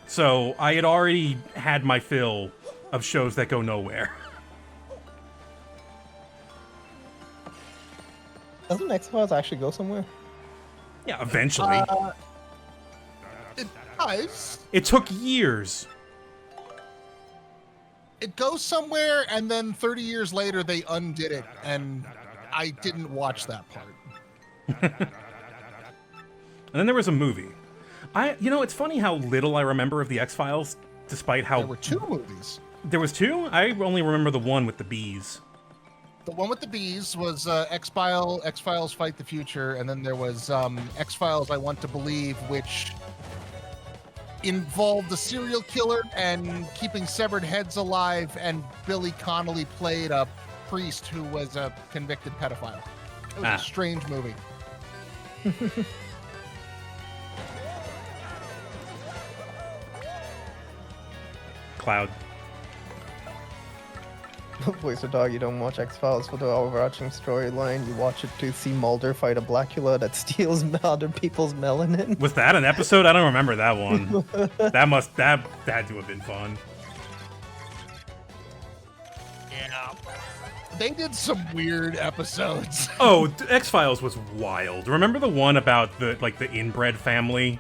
[SPEAKER 1] so I had already had my fill of shows that go nowhere.
[SPEAKER 4] Doesn't X-Files actually go somewhere?
[SPEAKER 1] Yeah, eventually.
[SPEAKER 2] It does.
[SPEAKER 1] It took years.
[SPEAKER 2] It goes somewhere, and then 30 years later, they undid it, and I didn't watch that part.
[SPEAKER 1] And then there was a movie. It's funny how little I remember of The X-Files, despite how...
[SPEAKER 2] There were 2 movies.
[SPEAKER 1] There was 2? I only remember the one with the bees.
[SPEAKER 2] The one with the bees was X-Files Fight the Future, and then there was X-Files I Want to Believe, which involved a serial killer and keeping severed heads alive, and Billy Connolly played a priest who was a convicted pedophile. It was a strange movie.
[SPEAKER 1] Cloud.
[SPEAKER 4] Voice of Dog, you don't watch X-Files for the overarching storyline. You watch it to see Mulder fight a Blackula that steals other people's melanin.
[SPEAKER 1] Was that an episode? I don't remember that one. that had to have been fun.
[SPEAKER 2] Yeah. They did some weird episodes.
[SPEAKER 1] Oh, X-Files was wild. Remember the one about the inbred family?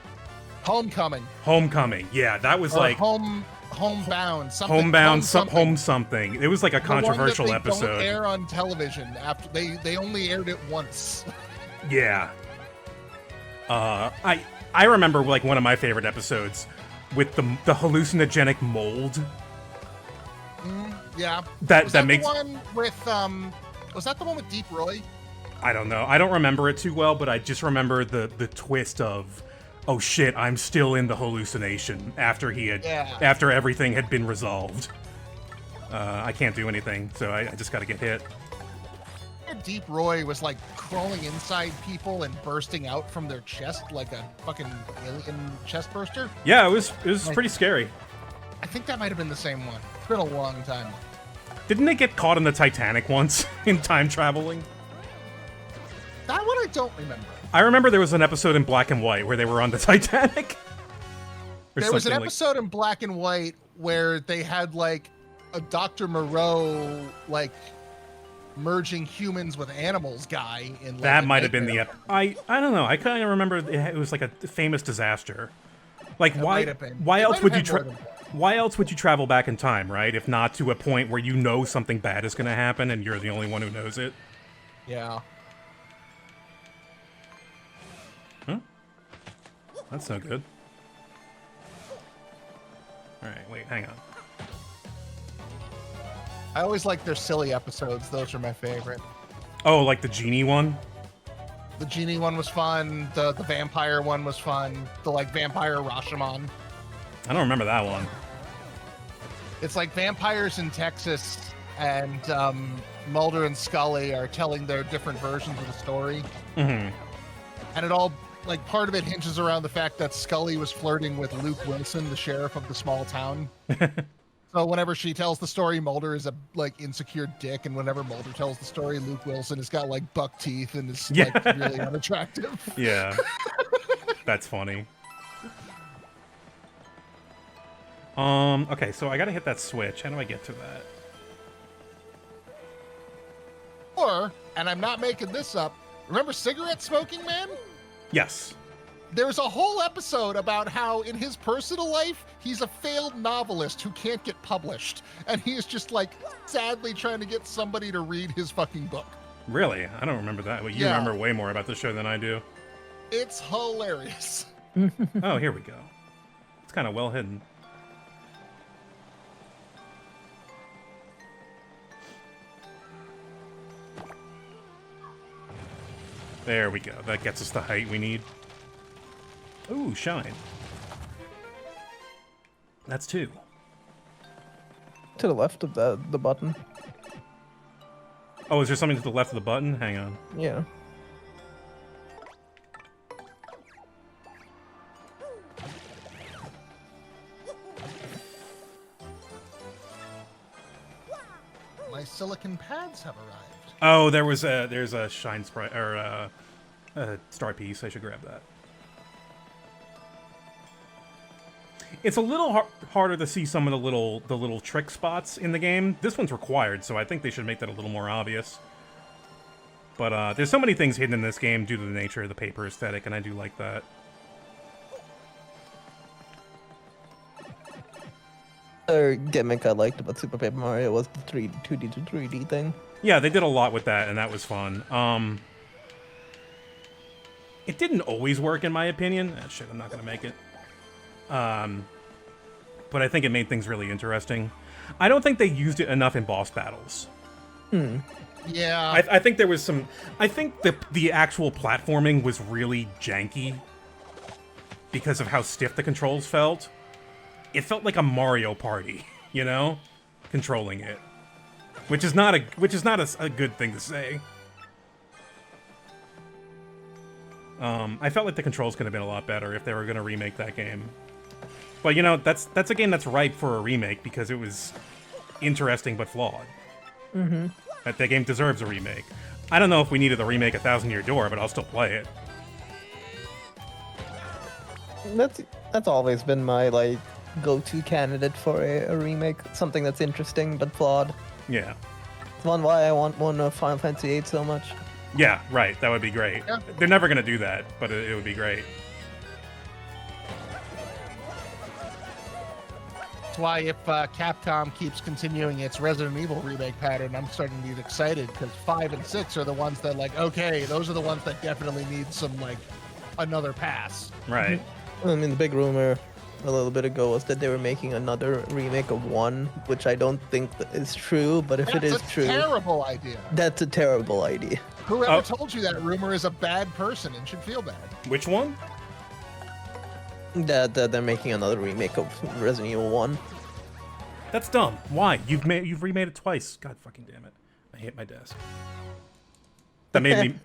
[SPEAKER 2] Homecoming.
[SPEAKER 1] Homecoming. Yeah, that was
[SPEAKER 2] Or
[SPEAKER 1] like
[SPEAKER 2] Homebound. Something.
[SPEAKER 1] Home something. It was like a controversial
[SPEAKER 2] the one that they
[SPEAKER 1] episode.
[SPEAKER 2] Don't air on television after they only aired it once.
[SPEAKER 1] Yeah. I remember like one of my favorite episodes with the hallucinogenic mold.
[SPEAKER 2] Yeah.
[SPEAKER 1] That makes
[SPEAKER 2] the one with was that the one with Deep Roy?
[SPEAKER 1] I don't know. I don't remember it too well, but I just remember the twist of, oh shit, I'm still in the hallucination after after everything had been resolved. I can't do anything, so I just gotta get hit.
[SPEAKER 2] Deep Roy was like crawling inside people and bursting out from their chest like a fucking alien chest burster.
[SPEAKER 1] Yeah, it was pretty scary.
[SPEAKER 2] I think that might have been the same one. It's been a long time.
[SPEAKER 1] Didn't they get caught in the Titanic once in time traveling?
[SPEAKER 2] That one I don't remember.
[SPEAKER 1] I remember there was an episode in Black and White where they were on the Titanic.
[SPEAKER 2] There was an episode in Black and White where they had like a Dr. Moreau like merging humans with animals guy in like,
[SPEAKER 1] that might have been the I don't know. I kind of remember it was like a famous disaster. Like why else would you travel back in time, right? If not to a point where you know something bad is going to happen and you're the only one who knows it.
[SPEAKER 2] Yeah.
[SPEAKER 1] Huh? That's no good. All right, wait, hang on.
[SPEAKER 2] I always like their silly episodes. Those are my favorite.
[SPEAKER 1] Oh, like the genie one?
[SPEAKER 2] The genie one was fun. The vampire one was fun. The like vampire Rashomon.
[SPEAKER 1] I don't remember that one.
[SPEAKER 2] It's like vampires in Texas, and Mulder and Scully are telling their different versions of the story.
[SPEAKER 1] Mm-hmm.
[SPEAKER 2] And it all, like, part of it hinges around the fact that Scully was flirting with Luke Wilson, the sheriff of the small town. So whenever she tells the story, Mulder is a, like, insecure dick, and whenever Mulder tells the story, Luke Wilson has got, like, buck teeth and is, like, really unattractive.
[SPEAKER 1] Yeah. That's funny. Okay, so I gotta hit that switch. How do I get to that?
[SPEAKER 2] Or, and I'm not making this up, remember Cigarette Smoking Man?
[SPEAKER 1] Yes.
[SPEAKER 2] There's a whole episode about how in his personal life, he's a failed novelist who can't get published. And he's just like sadly trying to get somebody to read his fucking book.
[SPEAKER 1] Really? I don't remember that. Well, you remember way more about the show than I do.
[SPEAKER 2] It's hilarious.
[SPEAKER 1] Oh, here we go. It's kind of well hidden. There we go. That gets us the height we need. Ooh, shine. That's 2.
[SPEAKER 4] To the left of the button.
[SPEAKER 1] Oh, is there something to the left of the button? Hang on.
[SPEAKER 4] Yeah.
[SPEAKER 2] My silicon pads have arrived.
[SPEAKER 1] Oh, there's a shine sprite or a star piece. I should grab that. It's a little harder to see some of the little trick spots in the game. This one's required, so I think they should make that a little more obvious. But there's so many things hidden in this game due to the nature of the paper aesthetic, and I do like that.
[SPEAKER 4] Other gimmick I liked about Super Paper Mario was the 2D to 3D thing.
[SPEAKER 1] Yeah, they did a lot with that, and that was fun. It didn't always work, in my opinion. Ah, shit, I'm not gonna make it. But I think it made things really interesting. I don't think they used it enough in boss battles.
[SPEAKER 2] Yeah.
[SPEAKER 1] I think there was some... I think the actual platforming was really janky because of how stiff the controls felt. It felt like a Mario Party, you know? Controlling it. Which is not a good thing to say. I felt like the controls could have been a lot better if they were going to remake that game. But, you know, that's a game that's ripe for a remake because it was interesting but flawed.
[SPEAKER 4] Mm-hmm.
[SPEAKER 1] That game deserves a remake. I don't know if we needed a remake 1,000 Year Door, but I'll still play it.
[SPEAKER 4] That's always been my, like, go-to candidate for a remake. Something that's interesting but flawed.
[SPEAKER 1] Yeah.
[SPEAKER 4] It's one why I want one of Final Fantasy VIII so much.
[SPEAKER 1] Yeah, right. That would be great.
[SPEAKER 2] Yeah.
[SPEAKER 1] They're never going to do that, but it would be great.
[SPEAKER 2] That's why if Capcom keeps continuing its Resident Evil remake pattern, I'm starting to get excited because 5 and 6 are the ones that, like, okay, those are the ones that definitely need some, like, another pass.
[SPEAKER 1] Right.
[SPEAKER 4] I mean, the big rumor a little bit ago was that they were making another remake of 1, which I don't think is true, but if it is
[SPEAKER 2] That's a
[SPEAKER 4] true,
[SPEAKER 2] terrible idea.
[SPEAKER 4] that's a terrible idea.
[SPEAKER 2] Whoever told you that rumor is a bad person and should feel bad.
[SPEAKER 1] Which one?
[SPEAKER 4] That they're making another remake of Resident Evil 1.
[SPEAKER 1] That's dumb. Why? You've remade it twice. God fucking damn it! I hit my desk. That made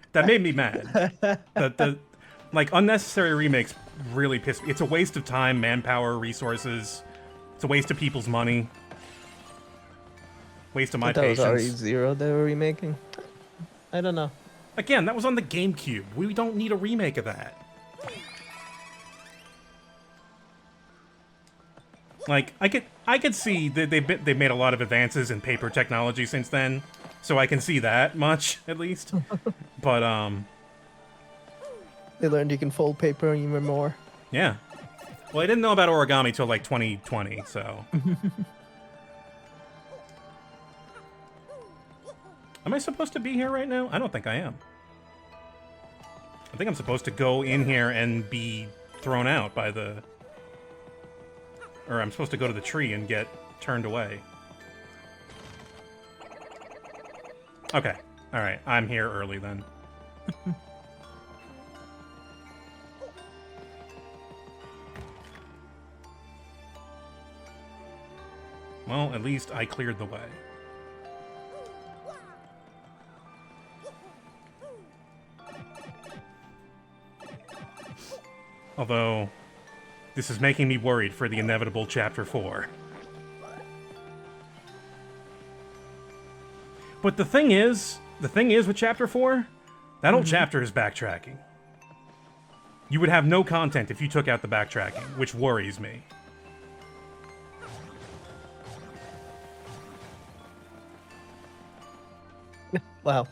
[SPEAKER 1] me mad. The like unnecessary remakes really piss me. It's a waste of time, manpower, resources. It's a waste of people's money. Waste of my
[SPEAKER 4] That was
[SPEAKER 1] patience.
[SPEAKER 4] RE0 they were remaking. I don't know.
[SPEAKER 1] Again, that was on the GameCube. We don't need a remake of that. Like, I could see that they've made a lot of advances in paper technology since then, so I can see that much at least. But
[SPEAKER 4] They learned you can fold paper even more.
[SPEAKER 1] yeah. Well, I didn't know about origami till like 2020, so. Am I supposed to be here right now? I don't think I am. I think I'm supposed to go in here and be thrown out by the... Or I'm supposed to go to the tree and get turned away. Okay. Alright, I'm here early then. Well, at least I cleared the way. Although, this is making me worried for the inevitable Chapter 4. But the thing is with Chapter 4, that whole chapter is backtracking. You would have no content if you took out the backtracking, which worries me.
[SPEAKER 4] Wow,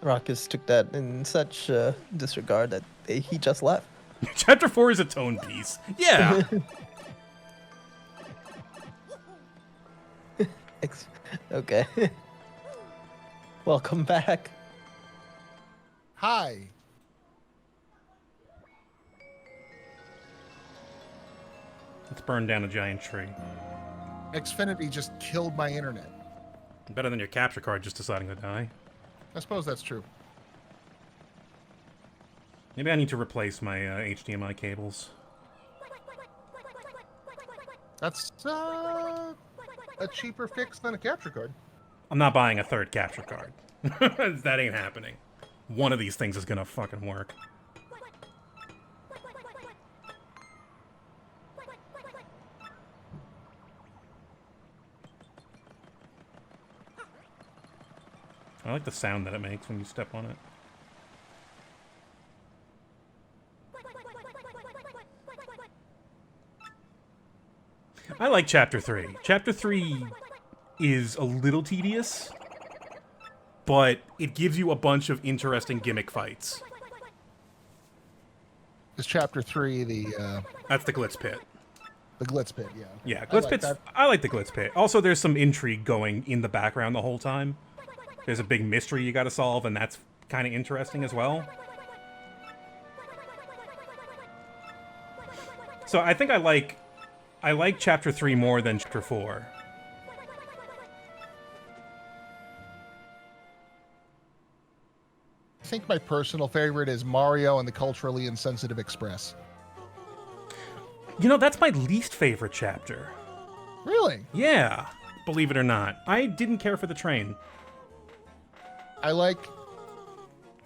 [SPEAKER 4] Ruckus took that in such disregard that he just left.
[SPEAKER 1] Chapter 4 is a tone piece. Yeah!
[SPEAKER 4] Okay. Welcome back.
[SPEAKER 2] Hi.
[SPEAKER 1] Let's burn down a giant tree.
[SPEAKER 2] Xfinity just killed my internet.
[SPEAKER 1] Better than your capture card just deciding to die.
[SPEAKER 2] I suppose that's true.
[SPEAKER 1] Maybe I need to replace my HDMI cables.
[SPEAKER 2] That's a cheaper fix than a capture card.
[SPEAKER 1] I'm not buying a third capture card. That ain't happening. One of these things is gonna fucking work. I like the sound that it makes when you step on it. I like Chapter 3. Chapter 3 is a little tedious, but it gives you a bunch of interesting gimmick fights.
[SPEAKER 2] Is Chapter 3 the
[SPEAKER 1] That's the Glitz Pit.
[SPEAKER 2] Glitz Pit? Yeah.
[SPEAKER 1] Yeah,
[SPEAKER 2] I
[SPEAKER 1] Glitz
[SPEAKER 2] like
[SPEAKER 1] Pit's...
[SPEAKER 2] that.
[SPEAKER 1] I like the Glitz Pit. Also, there's some intrigue going in the background the whole time. There's a big mystery you gotta solve, and that's kind of interesting as well. So I think I like Chapter 3 more than Chapter 4.
[SPEAKER 2] I think my personal favorite is Mario and the Culturally Insensitive Express.
[SPEAKER 1] You know, that's my least favorite chapter.
[SPEAKER 2] Really?
[SPEAKER 1] Yeah, believe it or not. I didn't care for the train.
[SPEAKER 2] I like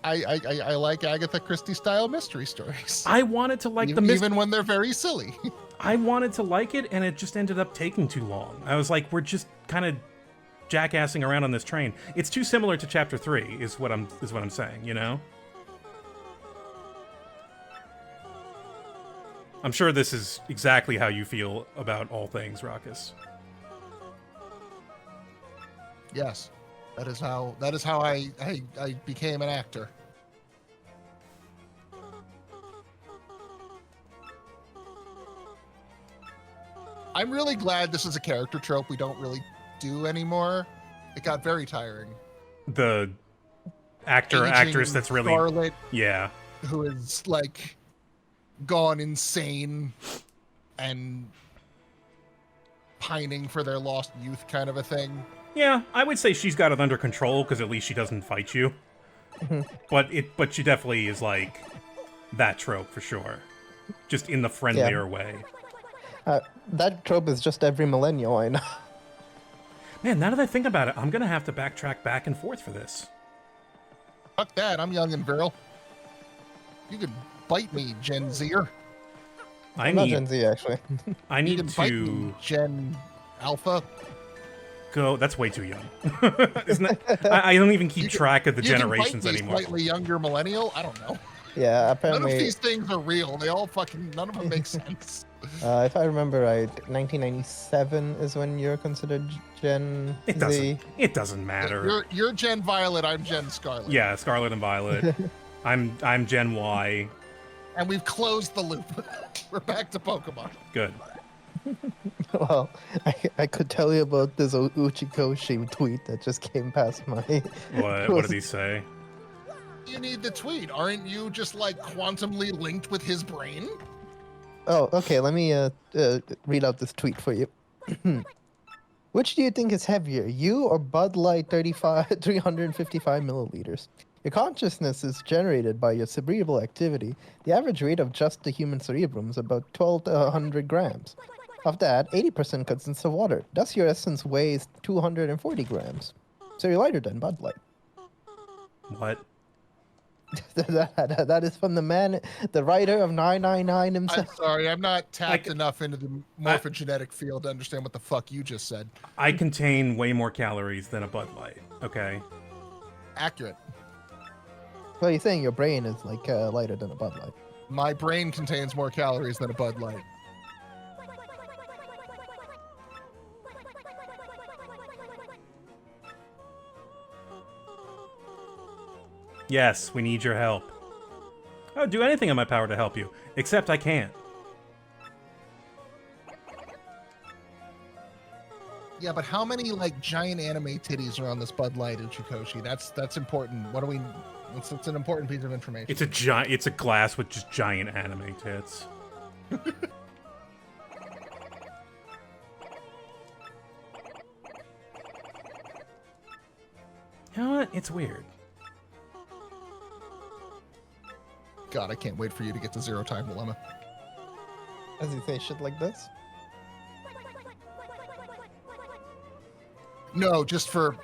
[SPEAKER 2] Agatha Christie style mystery stories.
[SPEAKER 1] I wanted to like
[SPEAKER 2] Even when they're very silly.
[SPEAKER 1] I wanted to like it, and it just ended up taking too long. I was like, we're just kind of jackassing around on this train. It's too similar to Chapter 3, is what I'm saying, you know? I'm sure this is exactly how you feel about all things, Raucus.
[SPEAKER 2] Yes. That is how I became an actor. I'm really glad this is a character trope we don't really do anymore. It got very tiring.
[SPEAKER 1] The actor or
[SPEAKER 2] Aging
[SPEAKER 1] actress that's really...
[SPEAKER 2] Scarlet,
[SPEAKER 1] Yeah.
[SPEAKER 2] who is like gone insane and pining for their lost youth kind of a thing.
[SPEAKER 1] Yeah, I would say she's got it under control, because at least she doesn't fight you. But she definitely is like that trope for sure. Just in the friendlier way.
[SPEAKER 4] That trope is just every millennial I know.
[SPEAKER 1] Man, now that I think about it, I'm gonna have to backtrack back and forth for this.
[SPEAKER 2] Fuck that, I'm young and virile. You could bite me, Gen Zer.
[SPEAKER 4] I'm not Gen Z, actually.
[SPEAKER 1] I
[SPEAKER 2] You
[SPEAKER 1] need
[SPEAKER 2] can bite
[SPEAKER 1] to
[SPEAKER 2] me, Gen Alpha.
[SPEAKER 1] go. That's way too young. Isn't that? I don't even keep track of the generations
[SPEAKER 2] you can bite me,
[SPEAKER 1] anymore.
[SPEAKER 2] Slightly younger millennial. I don't know.
[SPEAKER 4] Yeah,
[SPEAKER 2] None
[SPEAKER 4] apparently.
[SPEAKER 2] of these things are real. They all none of them make sense.
[SPEAKER 4] If I remember right, 1997 is when you're considered Gen
[SPEAKER 1] It
[SPEAKER 4] Z.
[SPEAKER 1] doesn't. It doesn't matter.
[SPEAKER 2] You're Gen Violet. I'm Gen Scarlet.
[SPEAKER 1] Yeah, Scarlet and Violet. I'm Gen Y.
[SPEAKER 2] And we've closed the loop. We're back to Pokemon.
[SPEAKER 1] Good.
[SPEAKER 4] Well, I could tell you about this Uchikoshi tweet that just came past my.
[SPEAKER 1] What did he say?
[SPEAKER 2] You need the tweet. Aren't you just like quantumly linked with his brain?
[SPEAKER 4] Oh, okay. Let me read out this tweet for you. Which do you think is heavier, you or Bud Light 355 milliliters? Your consciousness is generated by your cerebral activity. The average weight of just the human cerebrum is about 1,200 grams. Of that, 80% consists of water. Thus, your essence weighs 240 grams. So you're lighter than Bud Light.
[SPEAKER 1] What?
[SPEAKER 4] That is from the man, the writer of 999 himself.
[SPEAKER 2] I'm sorry, I'm not tapped enough into the morphogenetic field to understand what the fuck you just said.
[SPEAKER 1] I contain way more calories than a Bud Light. Okay.
[SPEAKER 2] Accurate.
[SPEAKER 4] Well, you're saying your brain is like lighter than a Bud Light.
[SPEAKER 2] My brain contains more calories than a Bud Light.
[SPEAKER 1] Yes, we need your help. I'll do anything in my power to help you, except I can't.
[SPEAKER 2] Yeah, but how many like giant anime titties are on this Bud Light in Chikoshi? That's important. What do we? It's an important piece of information.
[SPEAKER 1] It's a glass with just giant anime tits. You know what? It's weird.
[SPEAKER 2] God, I can't wait for you to get to Zero Time Dilemma.
[SPEAKER 4] As you say shit like this.
[SPEAKER 2] No, just for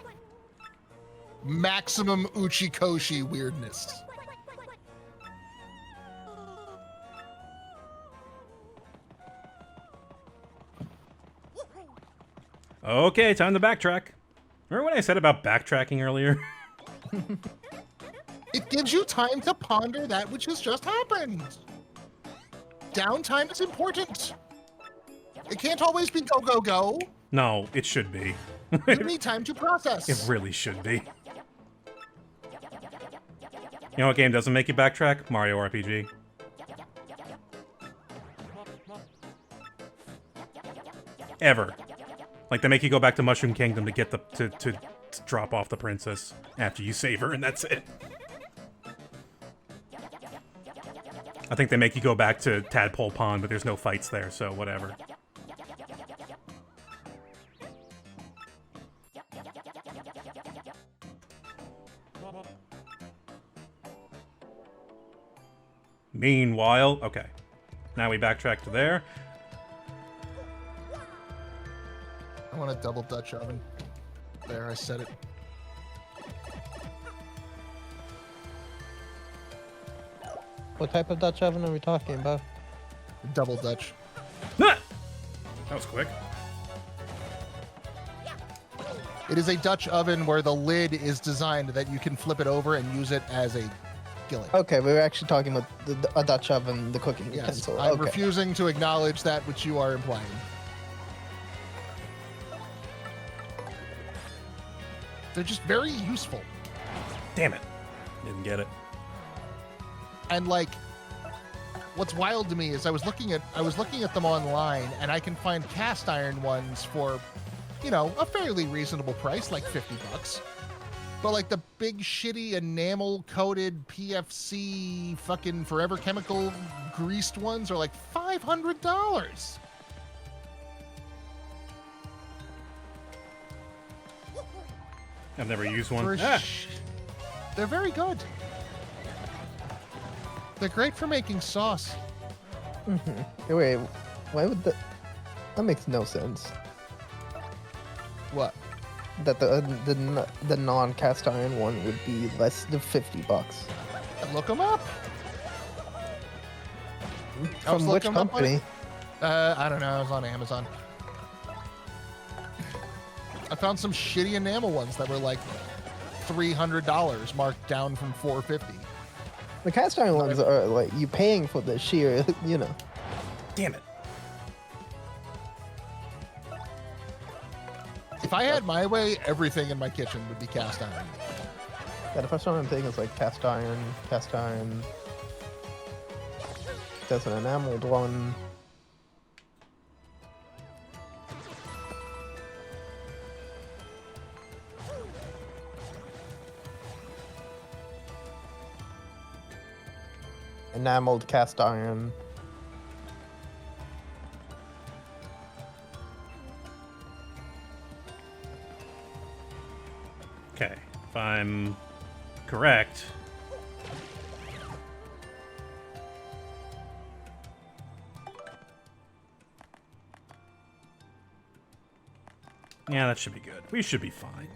[SPEAKER 2] maximum Uchikoshi weirdness.
[SPEAKER 1] Okay, time to backtrack. Remember what I said about backtracking earlier?
[SPEAKER 2] It gives you time to ponder that which has just happened. Downtime is important. It can't always be go, go, go.
[SPEAKER 1] No, it should be.
[SPEAKER 2] You need time to process.
[SPEAKER 1] It really should be. You know what game doesn't make you backtrack? Mario RPG. Ever. Like, they make you go back to Mushroom Kingdom to get the to drop off the princess after you save her, and that's it. I think they make you go back to Tadpole Pond, but there's no fights there, so whatever. Meanwhile, okay. Now we backtrack to there.
[SPEAKER 2] I want a double Dutch oven. There, I said it.
[SPEAKER 4] What type of Dutch oven are we talking about?
[SPEAKER 2] Double Dutch.
[SPEAKER 1] Ah! That was quick.
[SPEAKER 2] It is a Dutch oven where the lid is designed that you can flip it over and use it as a skillet.
[SPEAKER 4] Okay, we were actually talking about a Dutch oven, the cooking
[SPEAKER 2] Yes,
[SPEAKER 4] utensil.
[SPEAKER 2] I'm
[SPEAKER 4] Okay.
[SPEAKER 2] refusing to acknowledge that which you are implying. They're just very useful.
[SPEAKER 1] Damn it. Didn't get it.
[SPEAKER 2] And like, what's wild to me is I was looking at them online, and I can find cast iron ones for, you know, a fairly reasonable price, like $50. But like the big shitty enamel coated PFC fucking Forever Chemical greased ones are like $500.
[SPEAKER 1] I've never used one.
[SPEAKER 2] For
[SPEAKER 1] Ah!
[SPEAKER 2] They're very good. They're great for making sauce.
[SPEAKER 4] Wait, why would that? That makes no sense.
[SPEAKER 2] What?
[SPEAKER 4] That the non-cast iron one would be less than $50.
[SPEAKER 2] Look them up. I was
[SPEAKER 4] From which
[SPEAKER 2] looking up on-
[SPEAKER 4] company?
[SPEAKER 2] I don't know. I was on Amazon. I found some shitty enamel ones that were like $300, marked down from $450.
[SPEAKER 4] The cast iron ones are like you paying for the sheer, you know.
[SPEAKER 1] Damn it.
[SPEAKER 2] If I had my way, everything in my kitchen would be cast iron.
[SPEAKER 4] Yeah, the first one I'm thinking is like cast iron. There's an enameled one. Enameled cast iron.
[SPEAKER 1] Okay, if I'm correct. Yeah, that should be good. We should be fine.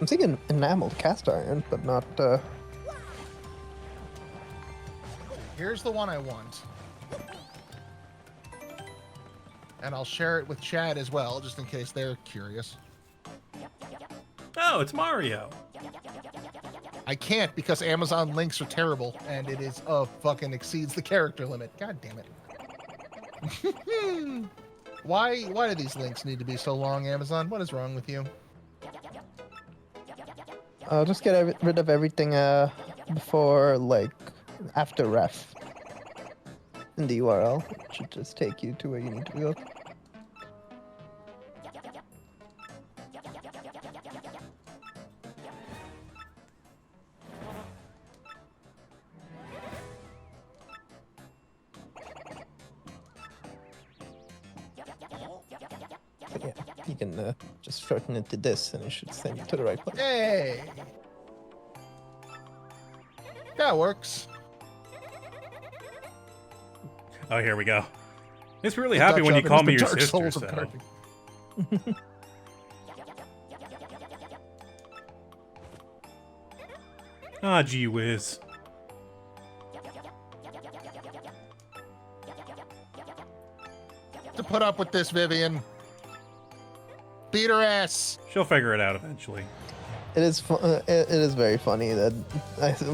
[SPEAKER 4] I'm thinking enameled cast iron, but not.
[SPEAKER 2] Here's the one I want. And I'll share it with Chad as well, just in case they're curious.
[SPEAKER 1] Oh, it's Mario.
[SPEAKER 2] I can't because Amazon links are terrible, and it is fucking exceeds the character limit. God damn it. Why do these links need to be so long, Amazon? What is wrong with you?
[SPEAKER 4] I'll just get rid of everything before like after ref in the URL. It should just take you to where you need to go. Yeah. You can just shorten it to this, and it should send you to the right place.
[SPEAKER 2] Hey. That works.
[SPEAKER 1] Oh, here we go. It's really
[SPEAKER 2] The
[SPEAKER 1] happy
[SPEAKER 2] Dutch
[SPEAKER 1] when you
[SPEAKER 2] oven
[SPEAKER 1] call
[SPEAKER 2] is
[SPEAKER 1] me
[SPEAKER 2] the
[SPEAKER 1] your
[SPEAKER 2] Dark
[SPEAKER 1] sister.
[SPEAKER 2] Souls of
[SPEAKER 1] So.
[SPEAKER 2] karting.
[SPEAKER 1] Ah, gee whiz.
[SPEAKER 2] To put up with this, Vivian. Beat her ass.
[SPEAKER 1] She'll figure it out eventually.
[SPEAKER 4] It is it is very funny that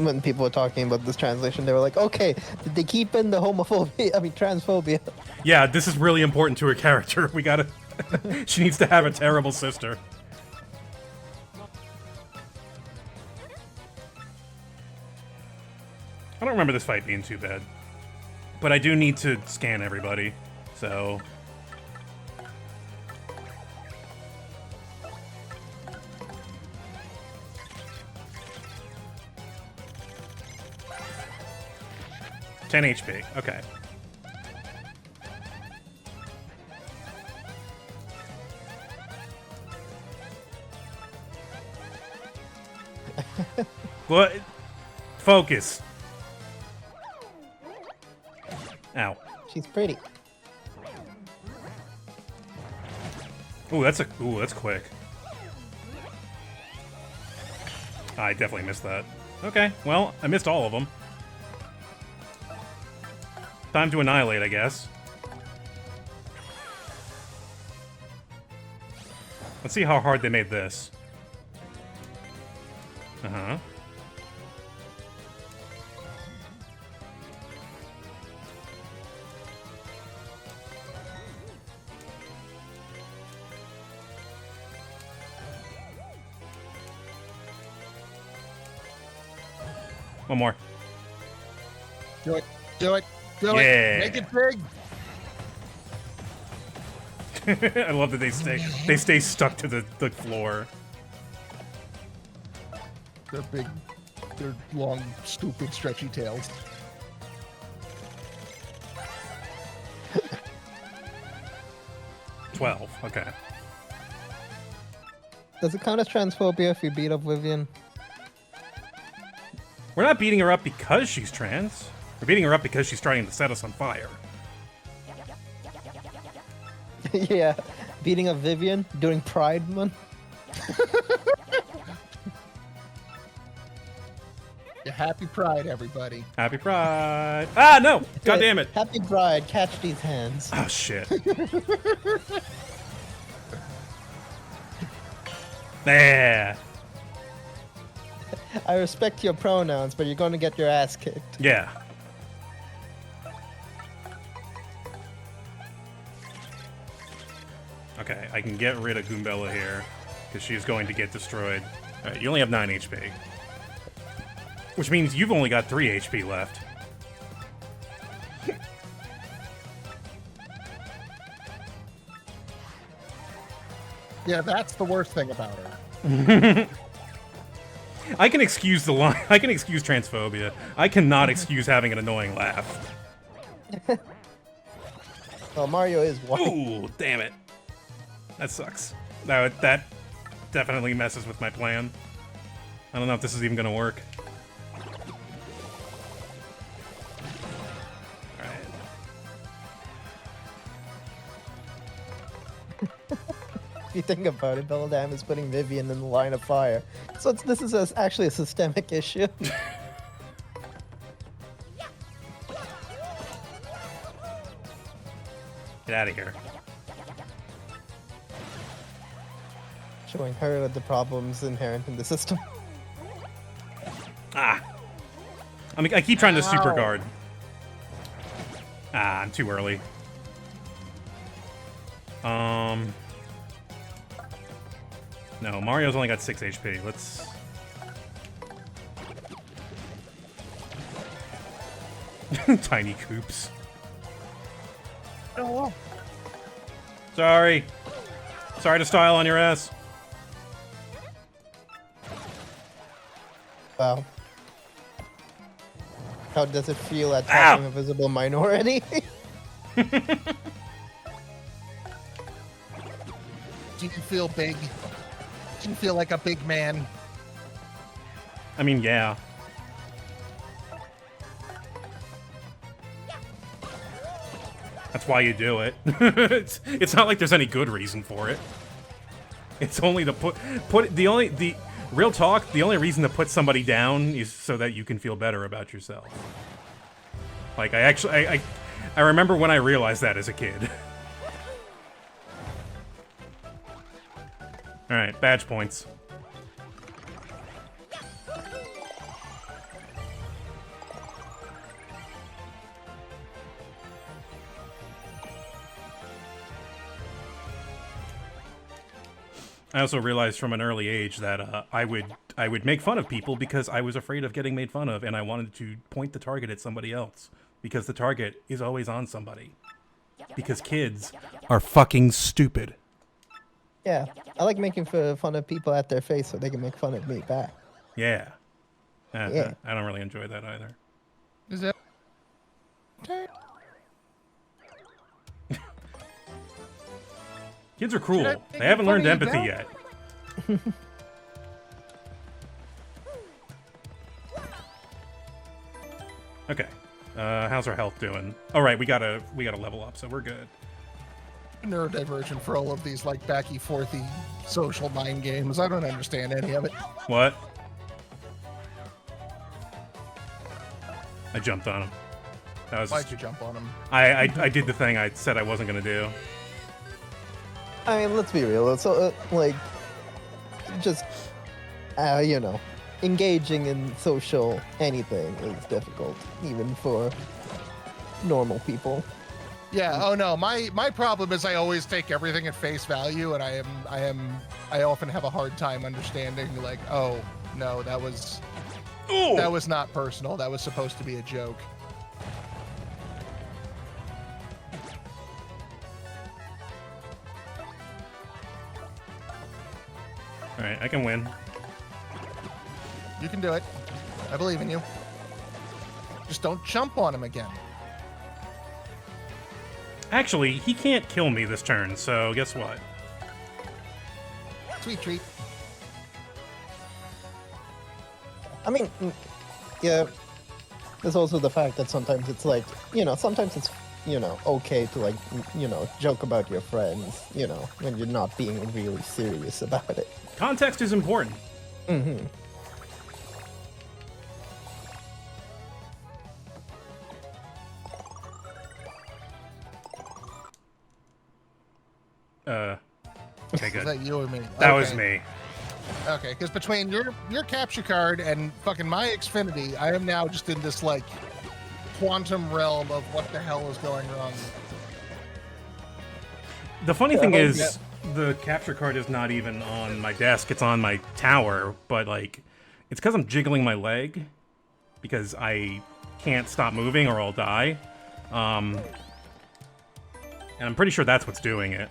[SPEAKER 4] when people were talking about this translation, they were like, "Okay, did they keep in the homophobia? I mean, transphobia."
[SPEAKER 1] Yeah, this is really important to her character. We gotta. She needs to have a terrible sister. I don't remember this fight being too bad. But I do need to scan everybody, so... $10 HP, okay. What? Focus. Ow.
[SPEAKER 4] She's pretty.
[SPEAKER 1] Ooh, that's quick. I definitely missed that. Okay, well, I missed all of them. Time to annihilate, I guess. Let's see how hard they made this. Uh-huh. One more.
[SPEAKER 2] Do it. Do it. Do
[SPEAKER 1] Yeah.
[SPEAKER 2] it. Make it big.
[SPEAKER 1] I love that they stay stuck to the floor.
[SPEAKER 2] They're big. They're long, stupid, stretchy tails.
[SPEAKER 1] $12. Okay.
[SPEAKER 4] Does it count as transphobia if you beat up Vivian?
[SPEAKER 1] We're not beating her up because she's trans. We're beating her up because she's starting to set us on fire.
[SPEAKER 4] Yeah, beating up Vivian during Pride Month.
[SPEAKER 2] Yeah, happy Pride, everybody.
[SPEAKER 1] Happy Pride. Ah, no! God damn it.
[SPEAKER 4] Happy Pride, catch these hands.
[SPEAKER 1] Oh, shit. Yeah.
[SPEAKER 4] I respect your pronouns, but you're going to get your ass kicked.
[SPEAKER 1] Yeah. Okay, I can get rid of Goombella here, because she's going to get destroyed. Alright, you only have 9 HP. Which means you've only got 3 HP left.
[SPEAKER 2] Yeah, that's the worst thing about her.
[SPEAKER 1] I can excuse the line. I can excuse transphobia. I cannot excuse having an annoying laugh.
[SPEAKER 4] Well, Mario is white.
[SPEAKER 1] Ooh, damn it. That sucks. That definitely messes with my plan. I don't know if this is even gonna work. Alright.
[SPEAKER 4] If you think about it, Belladam is putting Vivian in the line of fire. So this is actually a systemic issue.
[SPEAKER 1] Get out of here.
[SPEAKER 4] Showing her the problems inherent in the system.
[SPEAKER 1] Ah! I keep trying to super
[SPEAKER 2] Ow.
[SPEAKER 1] guard. Ah, I'm too early. No, Mario's only got 6 HP. Let's... Tiny Coops.
[SPEAKER 2] Oh,
[SPEAKER 1] Sorry. Sorry to style on your ass.
[SPEAKER 4] Wow. How does it feel attacking a visible minority?
[SPEAKER 2] Do you feel big? Do you feel like a big man?
[SPEAKER 1] I mean, yeah. That's why you do it. It's not like there's any good reason for it. It's only to put the real talk, the only reason to put somebody down is so that you can feel better about yourself. Like, I remember when I realized that as a kid. Alright, badge points. I also realized from an early age that I would make fun of people because I was afraid of getting made fun of, and I wanted to point the target at somebody else because the target is always on somebody. Because kids are fucking stupid.
[SPEAKER 4] Yeah, I like making fun of people at their face so they can make fun of me back.
[SPEAKER 1] Yeah.
[SPEAKER 4] Yeah.
[SPEAKER 1] I don't really enjoy that either.
[SPEAKER 2] Is that?
[SPEAKER 1] Kids are
[SPEAKER 2] Should I
[SPEAKER 1] cruel.
[SPEAKER 2] make
[SPEAKER 1] They haven't
[SPEAKER 2] fun
[SPEAKER 1] learned
[SPEAKER 2] of you
[SPEAKER 1] empathy
[SPEAKER 2] now?
[SPEAKER 1] yet. Okay. How's our health doing? All right, we gotta level up, so we're good.
[SPEAKER 2] Neurodivergent for all of these like backy forthy social mind games. I don't understand any of it.
[SPEAKER 1] What? I jumped on him. That was
[SPEAKER 2] Why'd you jump on him?
[SPEAKER 1] I did the thing I said I wasn't gonna do.
[SPEAKER 4] I mean, let's be real. So, like, just, you know, engaging in social anything is difficult, even for normal people.
[SPEAKER 2] Yeah. Oh no. My problem is I always take everything at face value, and I often have a hard time understanding like, oh no, that was not personal. That was supposed to be a joke.
[SPEAKER 1] All right, I can win.
[SPEAKER 2] You can do it. I believe in you. Just don't jump on him again.
[SPEAKER 1] Actually, he can't kill me this turn, so guess what?
[SPEAKER 2] Sweet treat.
[SPEAKER 4] I mean, yeah, there's also the fact that sometimes it's like, you know, sometimes it's, you know, okay to like, you know, joke about your friends, you know, when you're not being really serious about it.
[SPEAKER 1] Context is important.
[SPEAKER 4] Mm-hmm.
[SPEAKER 1] Okay,
[SPEAKER 2] Is
[SPEAKER 1] good.
[SPEAKER 2] that you or me?
[SPEAKER 1] That was
[SPEAKER 2] Okay.
[SPEAKER 1] me.
[SPEAKER 2] Okay, because between your capture card and fucking my Xfinity, I am now just in this like quantum realm of what the hell is going wrong.
[SPEAKER 1] The funny thing
[SPEAKER 4] Yeah.
[SPEAKER 1] is, the capture card is not even on my desk, it's on my tower, but like, it's because I'm jiggling my leg, because I can't stop moving or I'll die. And I'm pretty sure that's what's doing it.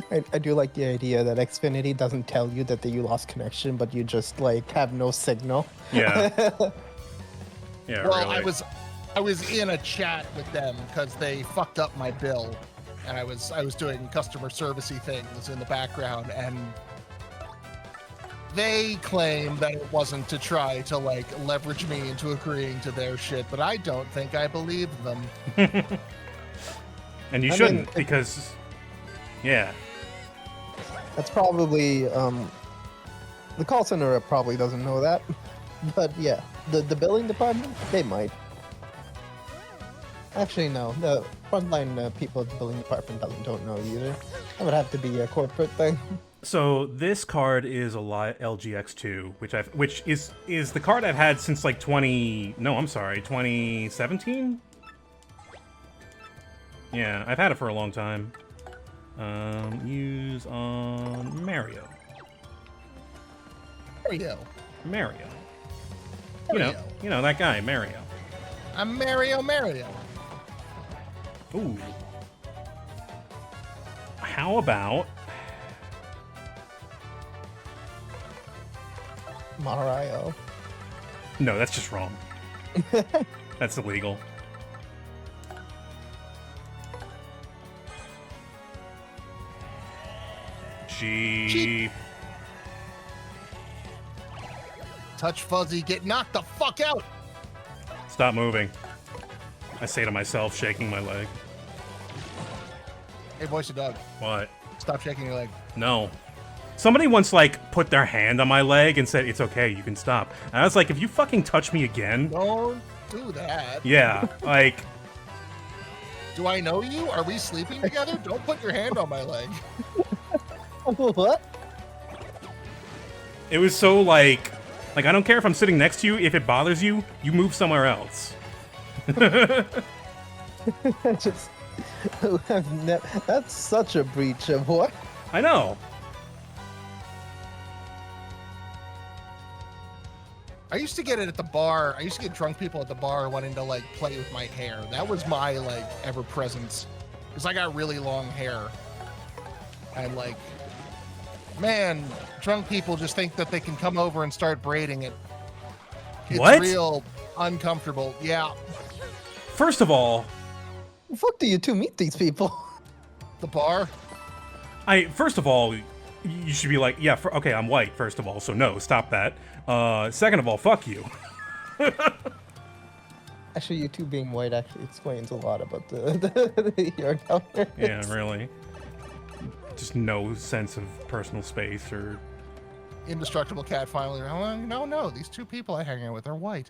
[SPEAKER 4] I do like the idea that Xfinity doesn't tell you that you lost connection, but you just like have no signal.
[SPEAKER 1] Yeah. Yeah,
[SPEAKER 2] Well,
[SPEAKER 1] really.
[SPEAKER 2] I was in a chat with them because they fucked up my bill, and I was doing customer servicey things in the background, and they claim that it wasn't to try to like leverage me into agreeing to their shit, but I don't think I believe them.
[SPEAKER 1] And you
[SPEAKER 4] I
[SPEAKER 1] shouldn't,
[SPEAKER 4] mean,
[SPEAKER 1] because... Yeah.
[SPEAKER 4] That's probably the call center probably doesn't know that, but yeah, the billing department, they might. Actually, no, the frontline people at the billing department don't know either. That would have to be a corporate thing.
[SPEAKER 1] So this card is a LGX2, which is the card I've had since like 2017? Yeah, I've had it for a long time. Use on Mario.
[SPEAKER 2] Mario.
[SPEAKER 1] You know that guy, Mario.
[SPEAKER 2] I'm Mario.
[SPEAKER 1] Ooh. How about...
[SPEAKER 4] Mario.
[SPEAKER 1] No, that's just wrong. That's illegal. Sheep.
[SPEAKER 2] Touch Fuzzy, get knocked the fuck out.
[SPEAKER 1] Stop moving. I say to myself, shaking my leg.
[SPEAKER 2] Hey, voice of Doug,
[SPEAKER 1] What?
[SPEAKER 2] stop shaking your leg.
[SPEAKER 1] No. Somebody once, like, put their hand on my leg and said, it's okay, you can stop. And I was like, if you fucking touch me again...
[SPEAKER 2] Don't do that.
[SPEAKER 1] Yeah, like...
[SPEAKER 2] Do I know you? Are we sleeping together? Don't put your hand on my leg.
[SPEAKER 4] What?
[SPEAKER 1] It was so, like, I don't care if I'm sitting next to you. If it bothers you, you move somewhere else.
[SPEAKER 4] Just, that's such a breach of what?
[SPEAKER 1] I know.
[SPEAKER 2] I used to get it at the bar. I used to get drunk people at the bar wanting to like play with my hair. That was my like ever presence, because I got really long hair. And like, man, drunk people just think that they can come over and start braiding it. It's
[SPEAKER 1] What?
[SPEAKER 2] real uncomfortable. Yeah,
[SPEAKER 1] First of all,
[SPEAKER 4] The fuck do you two meet these people?
[SPEAKER 2] the bar.
[SPEAKER 1] First of all, you should be like, yeah, okay, I'm white, first of all, so no, stop that. Second of all, fuck you.
[SPEAKER 4] Actually, you two being white actually explains a lot about the your encounter.
[SPEAKER 1] Yeah, really. Just no sense of personal space or...
[SPEAKER 2] Indestructible cat finally. Oh, no. These two people I hang out with are white.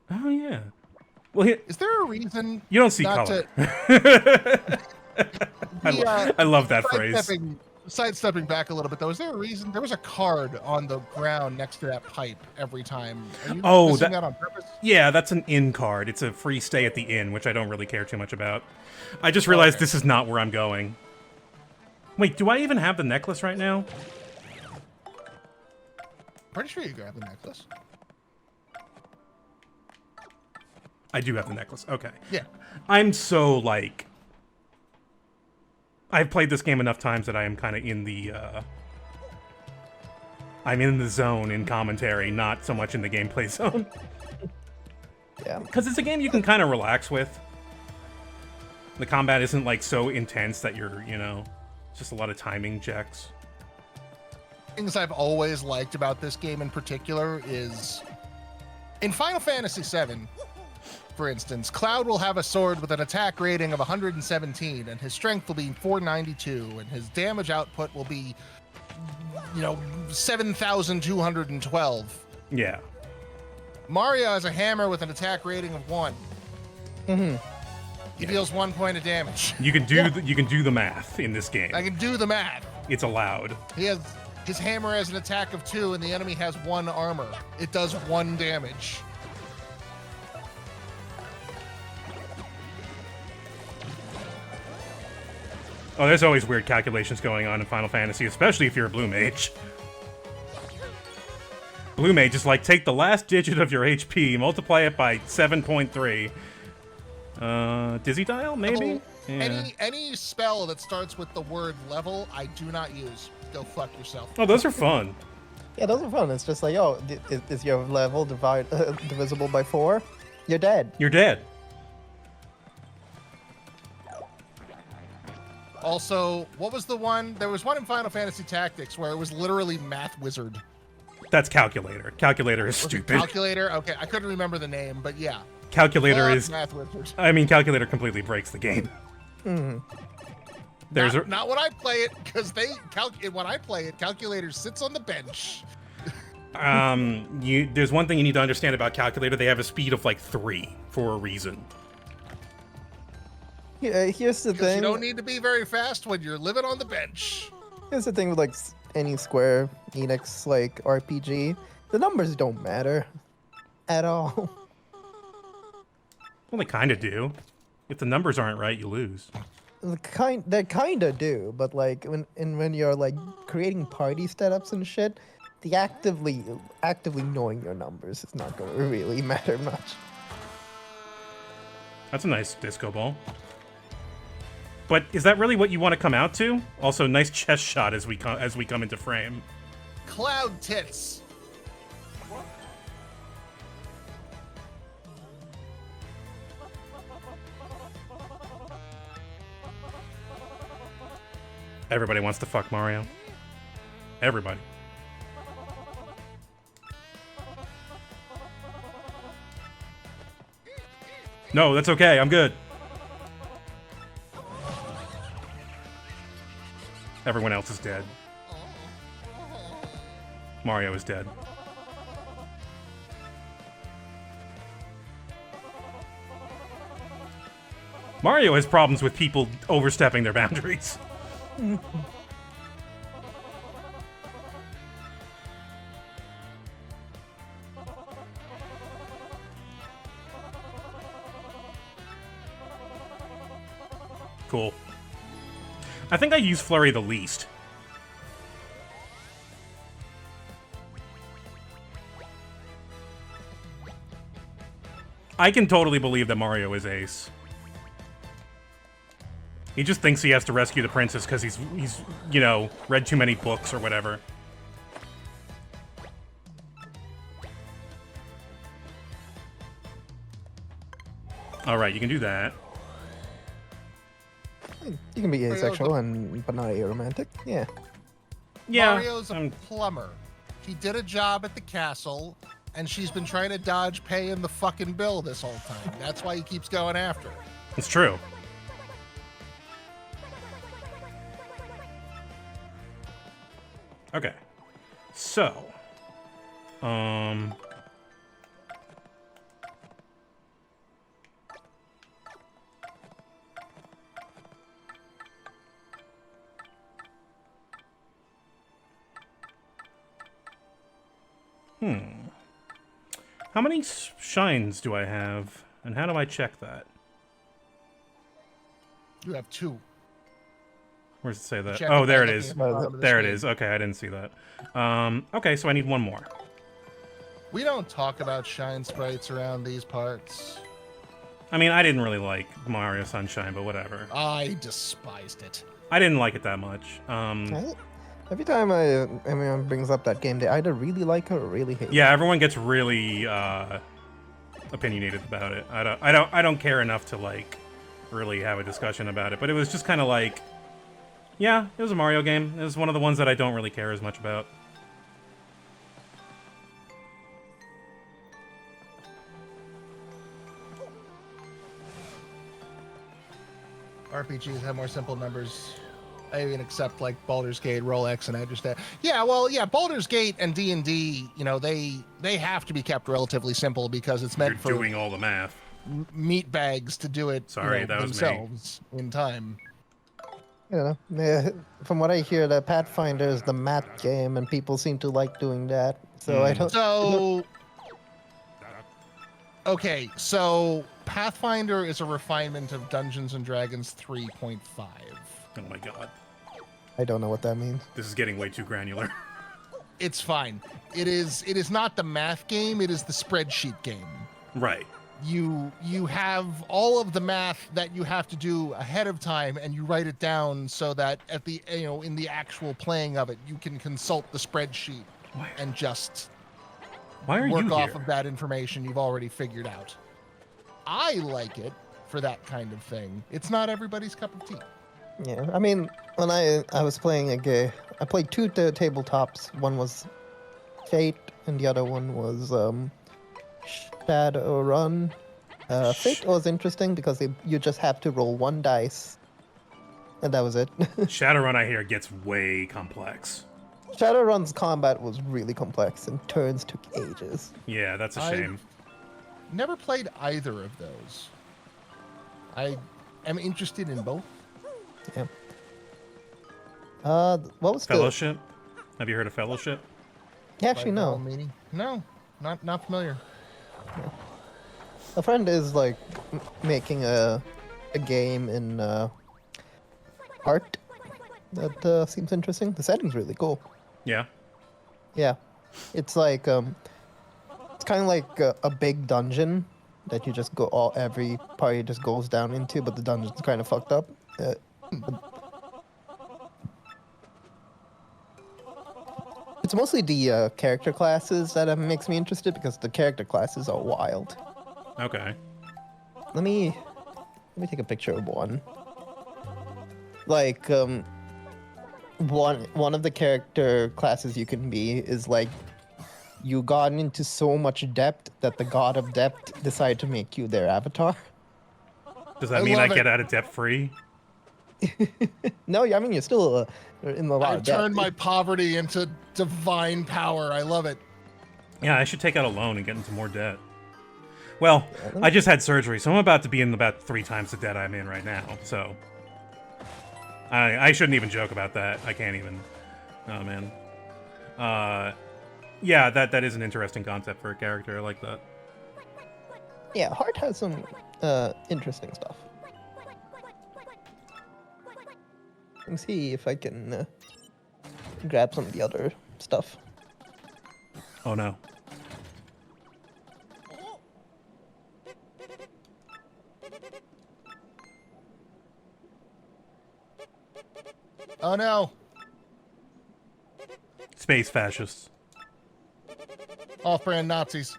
[SPEAKER 1] Oh, yeah. Well,
[SPEAKER 2] Is there a reason?
[SPEAKER 1] you don't see
[SPEAKER 2] not
[SPEAKER 1] color.
[SPEAKER 2] to-
[SPEAKER 1] I love that phrase.
[SPEAKER 2] Sidestepping back a little bit, though, is there a reason? There was a card on the ground next to that pipe every time. Are you missing that on purpose?
[SPEAKER 1] Yeah, that's an inn card. It's a free stay at the inn, which I don't really care too much about. I just realized this is not where I'm going. Wait, do I even have the necklace right now?
[SPEAKER 2] Pretty sure you grabbed the necklace.
[SPEAKER 1] I do have the necklace. Okay.
[SPEAKER 2] Yeah.
[SPEAKER 1] I'm so, like... I've played this game enough times that I am kind of in the, I'm in the zone in commentary, not so much in the gameplay zone.
[SPEAKER 4] Yeah.
[SPEAKER 1] Because it's a game you can kind of relax with. The combat isn't, like, so intense that you're, you know... It's just a lot of timing checks.
[SPEAKER 2] Things I've always liked about this game in particular is... In Final Fantasy VII, for instance, Cloud will have a sword with an attack rating of 117, and his strength will be 492, and his damage output will be, 7,212.
[SPEAKER 1] Yeah.
[SPEAKER 2] Mario has a hammer with an attack rating of 1.
[SPEAKER 4] Mm-hmm.
[SPEAKER 2] He deals 1 point of damage.
[SPEAKER 1] You can do you can do the math in this game.
[SPEAKER 2] I can do the math.
[SPEAKER 1] It's allowed.
[SPEAKER 2] His hammer has an attack of 2, and the enemy has 1 armor. It does 1 damage.
[SPEAKER 1] Oh, there's always weird calculations going on in Final Fantasy, especially if you're a blue mage. Blue mage is like, take the last digit of your HP, multiply it by 7.3. Dizzy dial, maybe? Yeah.
[SPEAKER 2] Any spell that starts with the word level, I do not use. Go fuck yourself.
[SPEAKER 1] Oh, those are fun.
[SPEAKER 4] Yeah, those are fun. It's just like, oh, is your level divisible by 4? You're dead.
[SPEAKER 1] You're dead.
[SPEAKER 2] Also, what was the one? There was one in Final Fantasy Tactics where it was literally Math Wizard.
[SPEAKER 1] That's Calculator. Calculator is stupid.
[SPEAKER 2] Calculator? Okay, I couldn't remember the name, but yeah.
[SPEAKER 1] Calculator
[SPEAKER 2] Fuck
[SPEAKER 1] is...
[SPEAKER 2] Math Wizard.
[SPEAKER 1] I mean, Calculator completely breaks the game.
[SPEAKER 4] Mm-hmm.
[SPEAKER 1] There's
[SPEAKER 2] not when I play it, because when I play it, Calculator sits on the bench.
[SPEAKER 1] There's one thing you need to understand about Calculator. They have a speed of like 3 for a reason.
[SPEAKER 4] Yeah, here's the thing.
[SPEAKER 2] You don't need to be very fast when you're living on the bench.
[SPEAKER 4] Here's the thing with like any Square Enix like RPG, the numbers don't matter at all.
[SPEAKER 1] Well, they kind of do. If the numbers aren't right, you lose.
[SPEAKER 4] They kind of do, but like when you're like creating party setups and shit, the actively knowing your numbers is not going to really matter much.
[SPEAKER 1] That's a nice disco ball. But is that really what you want to come out to? Also, nice chest shot as we come into frame.
[SPEAKER 2] Cloud tits.
[SPEAKER 1] Everybody wants to fuck Mario. Everybody. No, that's okay. I'm good. Everyone else is dead. Mario is dead. Mario has problems with people overstepping their boundaries. Cool. I think I use Flurry the least. I can totally believe that Mario is ace. He just thinks he has to rescue the princess because he's you know, read too many books or whatever. All right, you can do that.
[SPEAKER 4] You can be asexual and but not aromantic. Yeah.
[SPEAKER 1] Yeah.
[SPEAKER 2] Mario's a plumber. He did a job at the castle, and she's been trying to dodge paying the fucking bill this whole time. That's why he keeps going after her.
[SPEAKER 1] It's true. Okay. So, how many shines do I have, and how do I check that?
[SPEAKER 2] You have 2.
[SPEAKER 1] Where does it say that?
[SPEAKER 2] Check
[SPEAKER 1] Oh,
[SPEAKER 2] it
[SPEAKER 1] there
[SPEAKER 2] by
[SPEAKER 1] it
[SPEAKER 2] looking
[SPEAKER 1] is.
[SPEAKER 2] at the bottom of the
[SPEAKER 1] There it
[SPEAKER 2] screen.
[SPEAKER 1] is. Okay, I didn't see that. Okay, so I need one more.
[SPEAKER 2] We don't talk about shine sprites around these parts.
[SPEAKER 1] I mean, I didn't really like Mario Sunshine, but whatever.
[SPEAKER 2] I despised it.
[SPEAKER 1] I didn't like it that much.
[SPEAKER 4] Every time anyone brings up that game, they either really like it or really hate it.
[SPEAKER 1] Yeah, everyone gets really opinionated about it. I don't care enough to like really have a discussion about it. But it was just kind of like, yeah, it was a Mario game. It was one of the ones that I don't really care as much about.
[SPEAKER 2] RPGs have more simple numbers. I even accept like Baldur's Gate, Rolex, and I understand. Yeah, well, yeah, Baldur's Gate and D&D, you know, they have to be kept relatively simple because it's meant
[SPEAKER 1] You're
[SPEAKER 2] for
[SPEAKER 1] doing all the math.
[SPEAKER 2] meat bags to do it
[SPEAKER 1] Sorry,
[SPEAKER 2] you know,
[SPEAKER 1] that was me.
[SPEAKER 2] themselves in time.
[SPEAKER 4] You know, from what I hear, the Pathfinder is the math game, and people seem to like doing that. So I don't.
[SPEAKER 2] So, okay, so Pathfinder is a refinement of Dungeons and Dragons 3.5.
[SPEAKER 1] Oh my god.
[SPEAKER 4] I don't know what that means.
[SPEAKER 1] This is getting way too granular.
[SPEAKER 2] It's fine. It is not the math game, it is the spreadsheet game.
[SPEAKER 1] Right.
[SPEAKER 2] You have all of the math that you have to do ahead of time, and you write it down so that at the in the actual playing of it, you can consult the spreadsheet and just
[SPEAKER 1] Why are
[SPEAKER 2] work
[SPEAKER 1] you
[SPEAKER 2] off
[SPEAKER 1] here?
[SPEAKER 2] of that information you've already figured out. I like it for that kind of thing. It's not everybody's cup of tea.
[SPEAKER 4] Yeah, I mean, when I was playing a game, I played 2 tabletops. One was Fate, and the other one was Shadowrun. Fate was interesting because you just have to roll 1 dice, and that was it.
[SPEAKER 1] Shadowrun, I hear, gets way complex.
[SPEAKER 4] Shadowrun's combat was really complex, and turns took ages.
[SPEAKER 1] Yeah, that's a shame.
[SPEAKER 2] Never played either of those. I am interested in both.
[SPEAKER 4] Yeah. What was
[SPEAKER 1] Fellowship? Have you heard of Fellowship?
[SPEAKER 4] the? Actually,
[SPEAKER 2] Like,
[SPEAKER 4] no.
[SPEAKER 2] meaning? No, not familiar.
[SPEAKER 4] A friend is like making a game in art that seems interesting. The setting's really cool.
[SPEAKER 1] Yeah.
[SPEAKER 4] Yeah, it's like it's kind of like a big dungeon that you just every party just goes down into, but the dungeon's kind of fucked up. It's mostly the character classes that makes me interested because the character classes are wild.
[SPEAKER 1] Okay.
[SPEAKER 4] Let me take a picture of one. Like one of the character classes you can be is like you got into so much depth that the god of depth decided to make you their avatar.
[SPEAKER 1] Does that
[SPEAKER 2] I
[SPEAKER 1] mean I
[SPEAKER 2] love it.
[SPEAKER 1] get out of debt free?
[SPEAKER 4] No, I mean you're still in a lot
[SPEAKER 2] I
[SPEAKER 4] of debt.
[SPEAKER 2] turned my poverty into divine power. I love it.
[SPEAKER 1] Yeah, I should take out a loan and get into more debt. Well, I just had surgery, so I'm about to be in about 3 times the debt I'm in right now, so... I shouldn't even joke about that. I can't even. Oh, man. Yeah, that is an interesting concept for a character. I like that.
[SPEAKER 4] Yeah, Heart has some interesting stuff. Let me see if I can grab some of the other stuff.
[SPEAKER 1] Oh, no.
[SPEAKER 2] Oh no.
[SPEAKER 1] Space fascists.
[SPEAKER 2] Off-brand Nazis.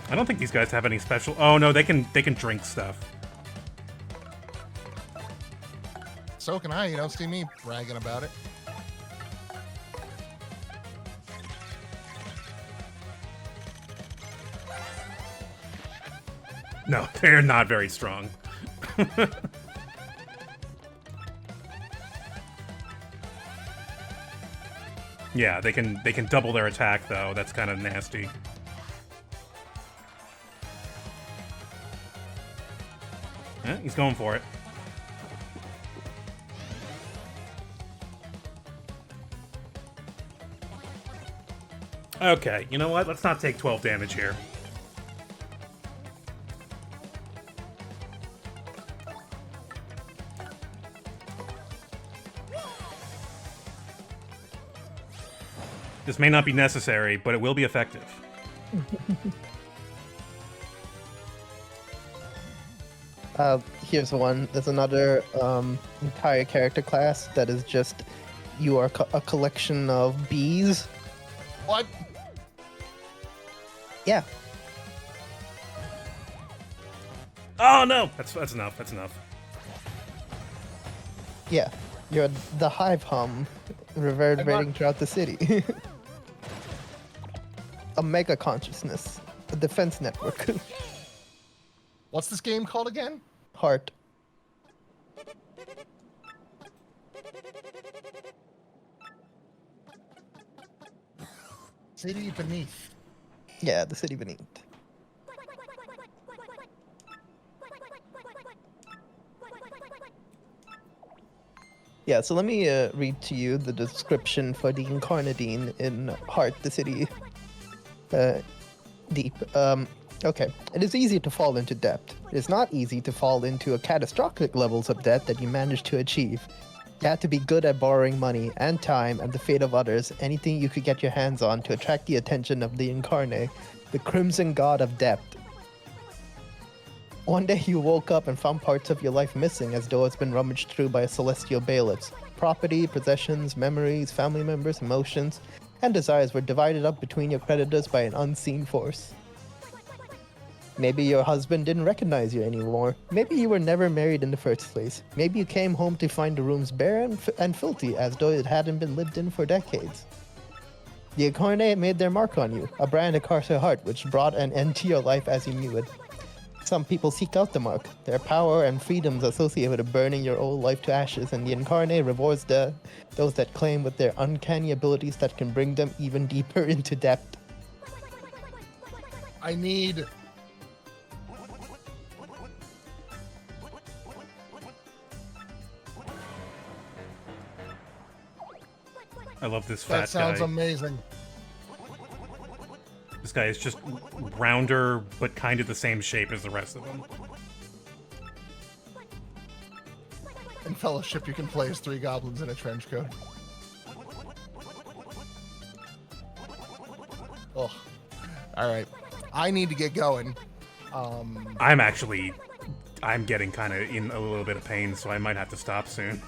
[SPEAKER 1] I don't think these guys have any special... Oh, no, they can drink stuff.
[SPEAKER 2] So can I. You don't see me bragging about it.
[SPEAKER 1] No, they're not very strong. Yeah, they can double their attack though. That's kind of nasty. He's going for it. Okay, you know what? Let's not take 12 damage here. This may not be necessary, but it will be effective.
[SPEAKER 4] Here's one. There's another entire character class that is just you are a collection of bees.
[SPEAKER 2] What?
[SPEAKER 4] Yeah.
[SPEAKER 1] Oh no! That's enough. That's enough.
[SPEAKER 4] Yeah. You're the hive hum reverberating throughout the city. A mega consciousness. A defense network.
[SPEAKER 2] What's this game called again?
[SPEAKER 4] Heart.
[SPEAKER 2] City Beneath.
[SPEAKER 4] Yeah, the city beneath. Yeah, so let me read to you the description for the Incarnadine in Heart, the city deep. Okay, it is easy to fall into debt. It is not easy to fall into a catastrophic levels of debt that you managed to achieve. You had to be good at borrowing money and time and the fate of others, anything you could get your hands on to attract the attention of the Incarnate, the Crimson God of Debt. One day you woke up and found parts of your life missing as though it's been rummaged through by a celestial bailiffs. Property, possessions, memories, family members, emotions, and desires were divided up between your creditors by an unseen force. Maybe your husband didn't recognize you anymore. Maybe you were never married in the first place. Maybe you came home to find the rooms bare and filthy as though it hadn't been lived in for decades. The Incarnate made their mark on you, a brand across your heart which brought an end to your life as you knew it. Some people seek out the mark, their power and freedoms associated with burning your old life to ashes, and the Incarnate rewards those that claim with their uncanny abilities that can bring them even deeper into debt.
[SPEAKER 2] I need...
[SPEAKER 1] I love this fat
[SPEAKER 2] That sounds
[SPEAKER 1] guy.
[SPEAKER 2] amazing.
[SPEAKER 1] This guy is just rounder, but kind of the same shape as the rest of them.
[SPEAKER 2] In Fellowship, you can play as 3 goblins in a trench coat. Oh, all right. I need to get going.
[SPEAKER 1] I'm getting kind of in a little bit of pain, so I might have to stop soon.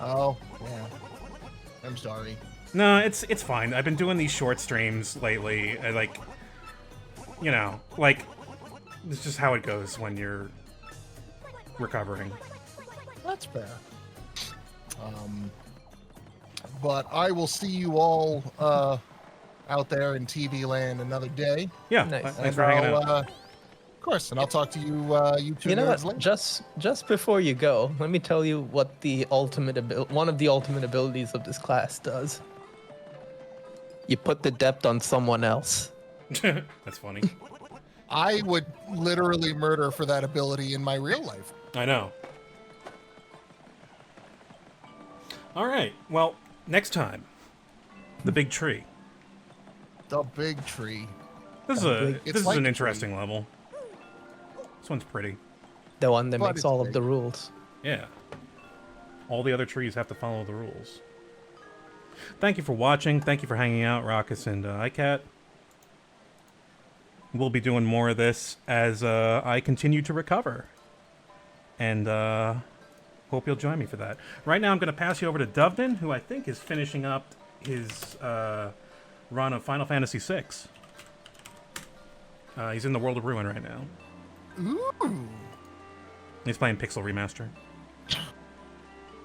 [SPEAKER 2] Oh, yeah. I'm sorry.
[SPEAKER 1] No, it's fine. I've been doing these short streams lately. Like, you know, like, it's just how it goes when you're recovering.
[SPEAKER 2] That's fair. But I will see you all out there in TV land another day.
[SPEAKER 1] Yeah,
[SPEAKER 4] Nice.
[SPEAKER 1] thanks
[SPEAKER 2] And
[SPEAKER 1] for hanging
[SPEAKER 2] I'll,
[SPEAKER 1] out.
[SPEAKER 2] of course, and I'll talk to you, you two
[SPEAKER 4] You know
[SPEAKER 2] nerds
[SPEAKER 4] what?
[SPEAKER 2] later.
[SPEAKER 4] Just before you go, let me tell you what one of the ultimate abilities of this class does. You put the depth on someone else.
[SPEAKER 1] That's funny.
[SPEAKER 2] I would literally murder for that ability in my real life.
[SPEAKER 1] I know. All right. Well, next time, the big tree.
[SPEAKER 2] The big tree.
[SPEAKER 1] This is
[SPEAKER 2] It's
[SPEAKER 1] this is
[SPEAKER 2] like
[SPEAKER 1] an
[SPEAKER 2] a
[SPEAKER 1] interesting level. This one's pretty.
[SPEAKER 4] The one that
[SPEAKER 2] But
[SPEAKER 4] makes
[SPEAKER 2] it's
[SPEAKER 4] all of
[SPEAKER 2] big.
[SPEAKER 4] the rules.
[SPEAKER 1] Yeah. All the other trees have to follow the rules. Thank you for watching. Thank you for hanging out, Raucous and iCat. We'll be doing more of this as I continue to recover. And hope you'll join me for that. Right now, I'm going to pass you over to Dovden, who I think is finishing up his run of Final Fantasy VI. He's in the World of Ruin right now.
[SPEAKER 2] Ooh.
[SPEAKER 1] He's playing Pixel Remaster.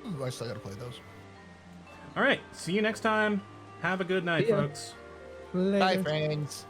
[SPEAKER 2] Ooh, I still gotta play those.
[SPEAKER 1] All right, see you next time. Have a good night,
[SPEAKER 4] See ya.
[SPEAKER 1] folks.
[SPEAKER 2] Bye,
[SPEAKER 4] Later.
[SPEAKER 2] friends.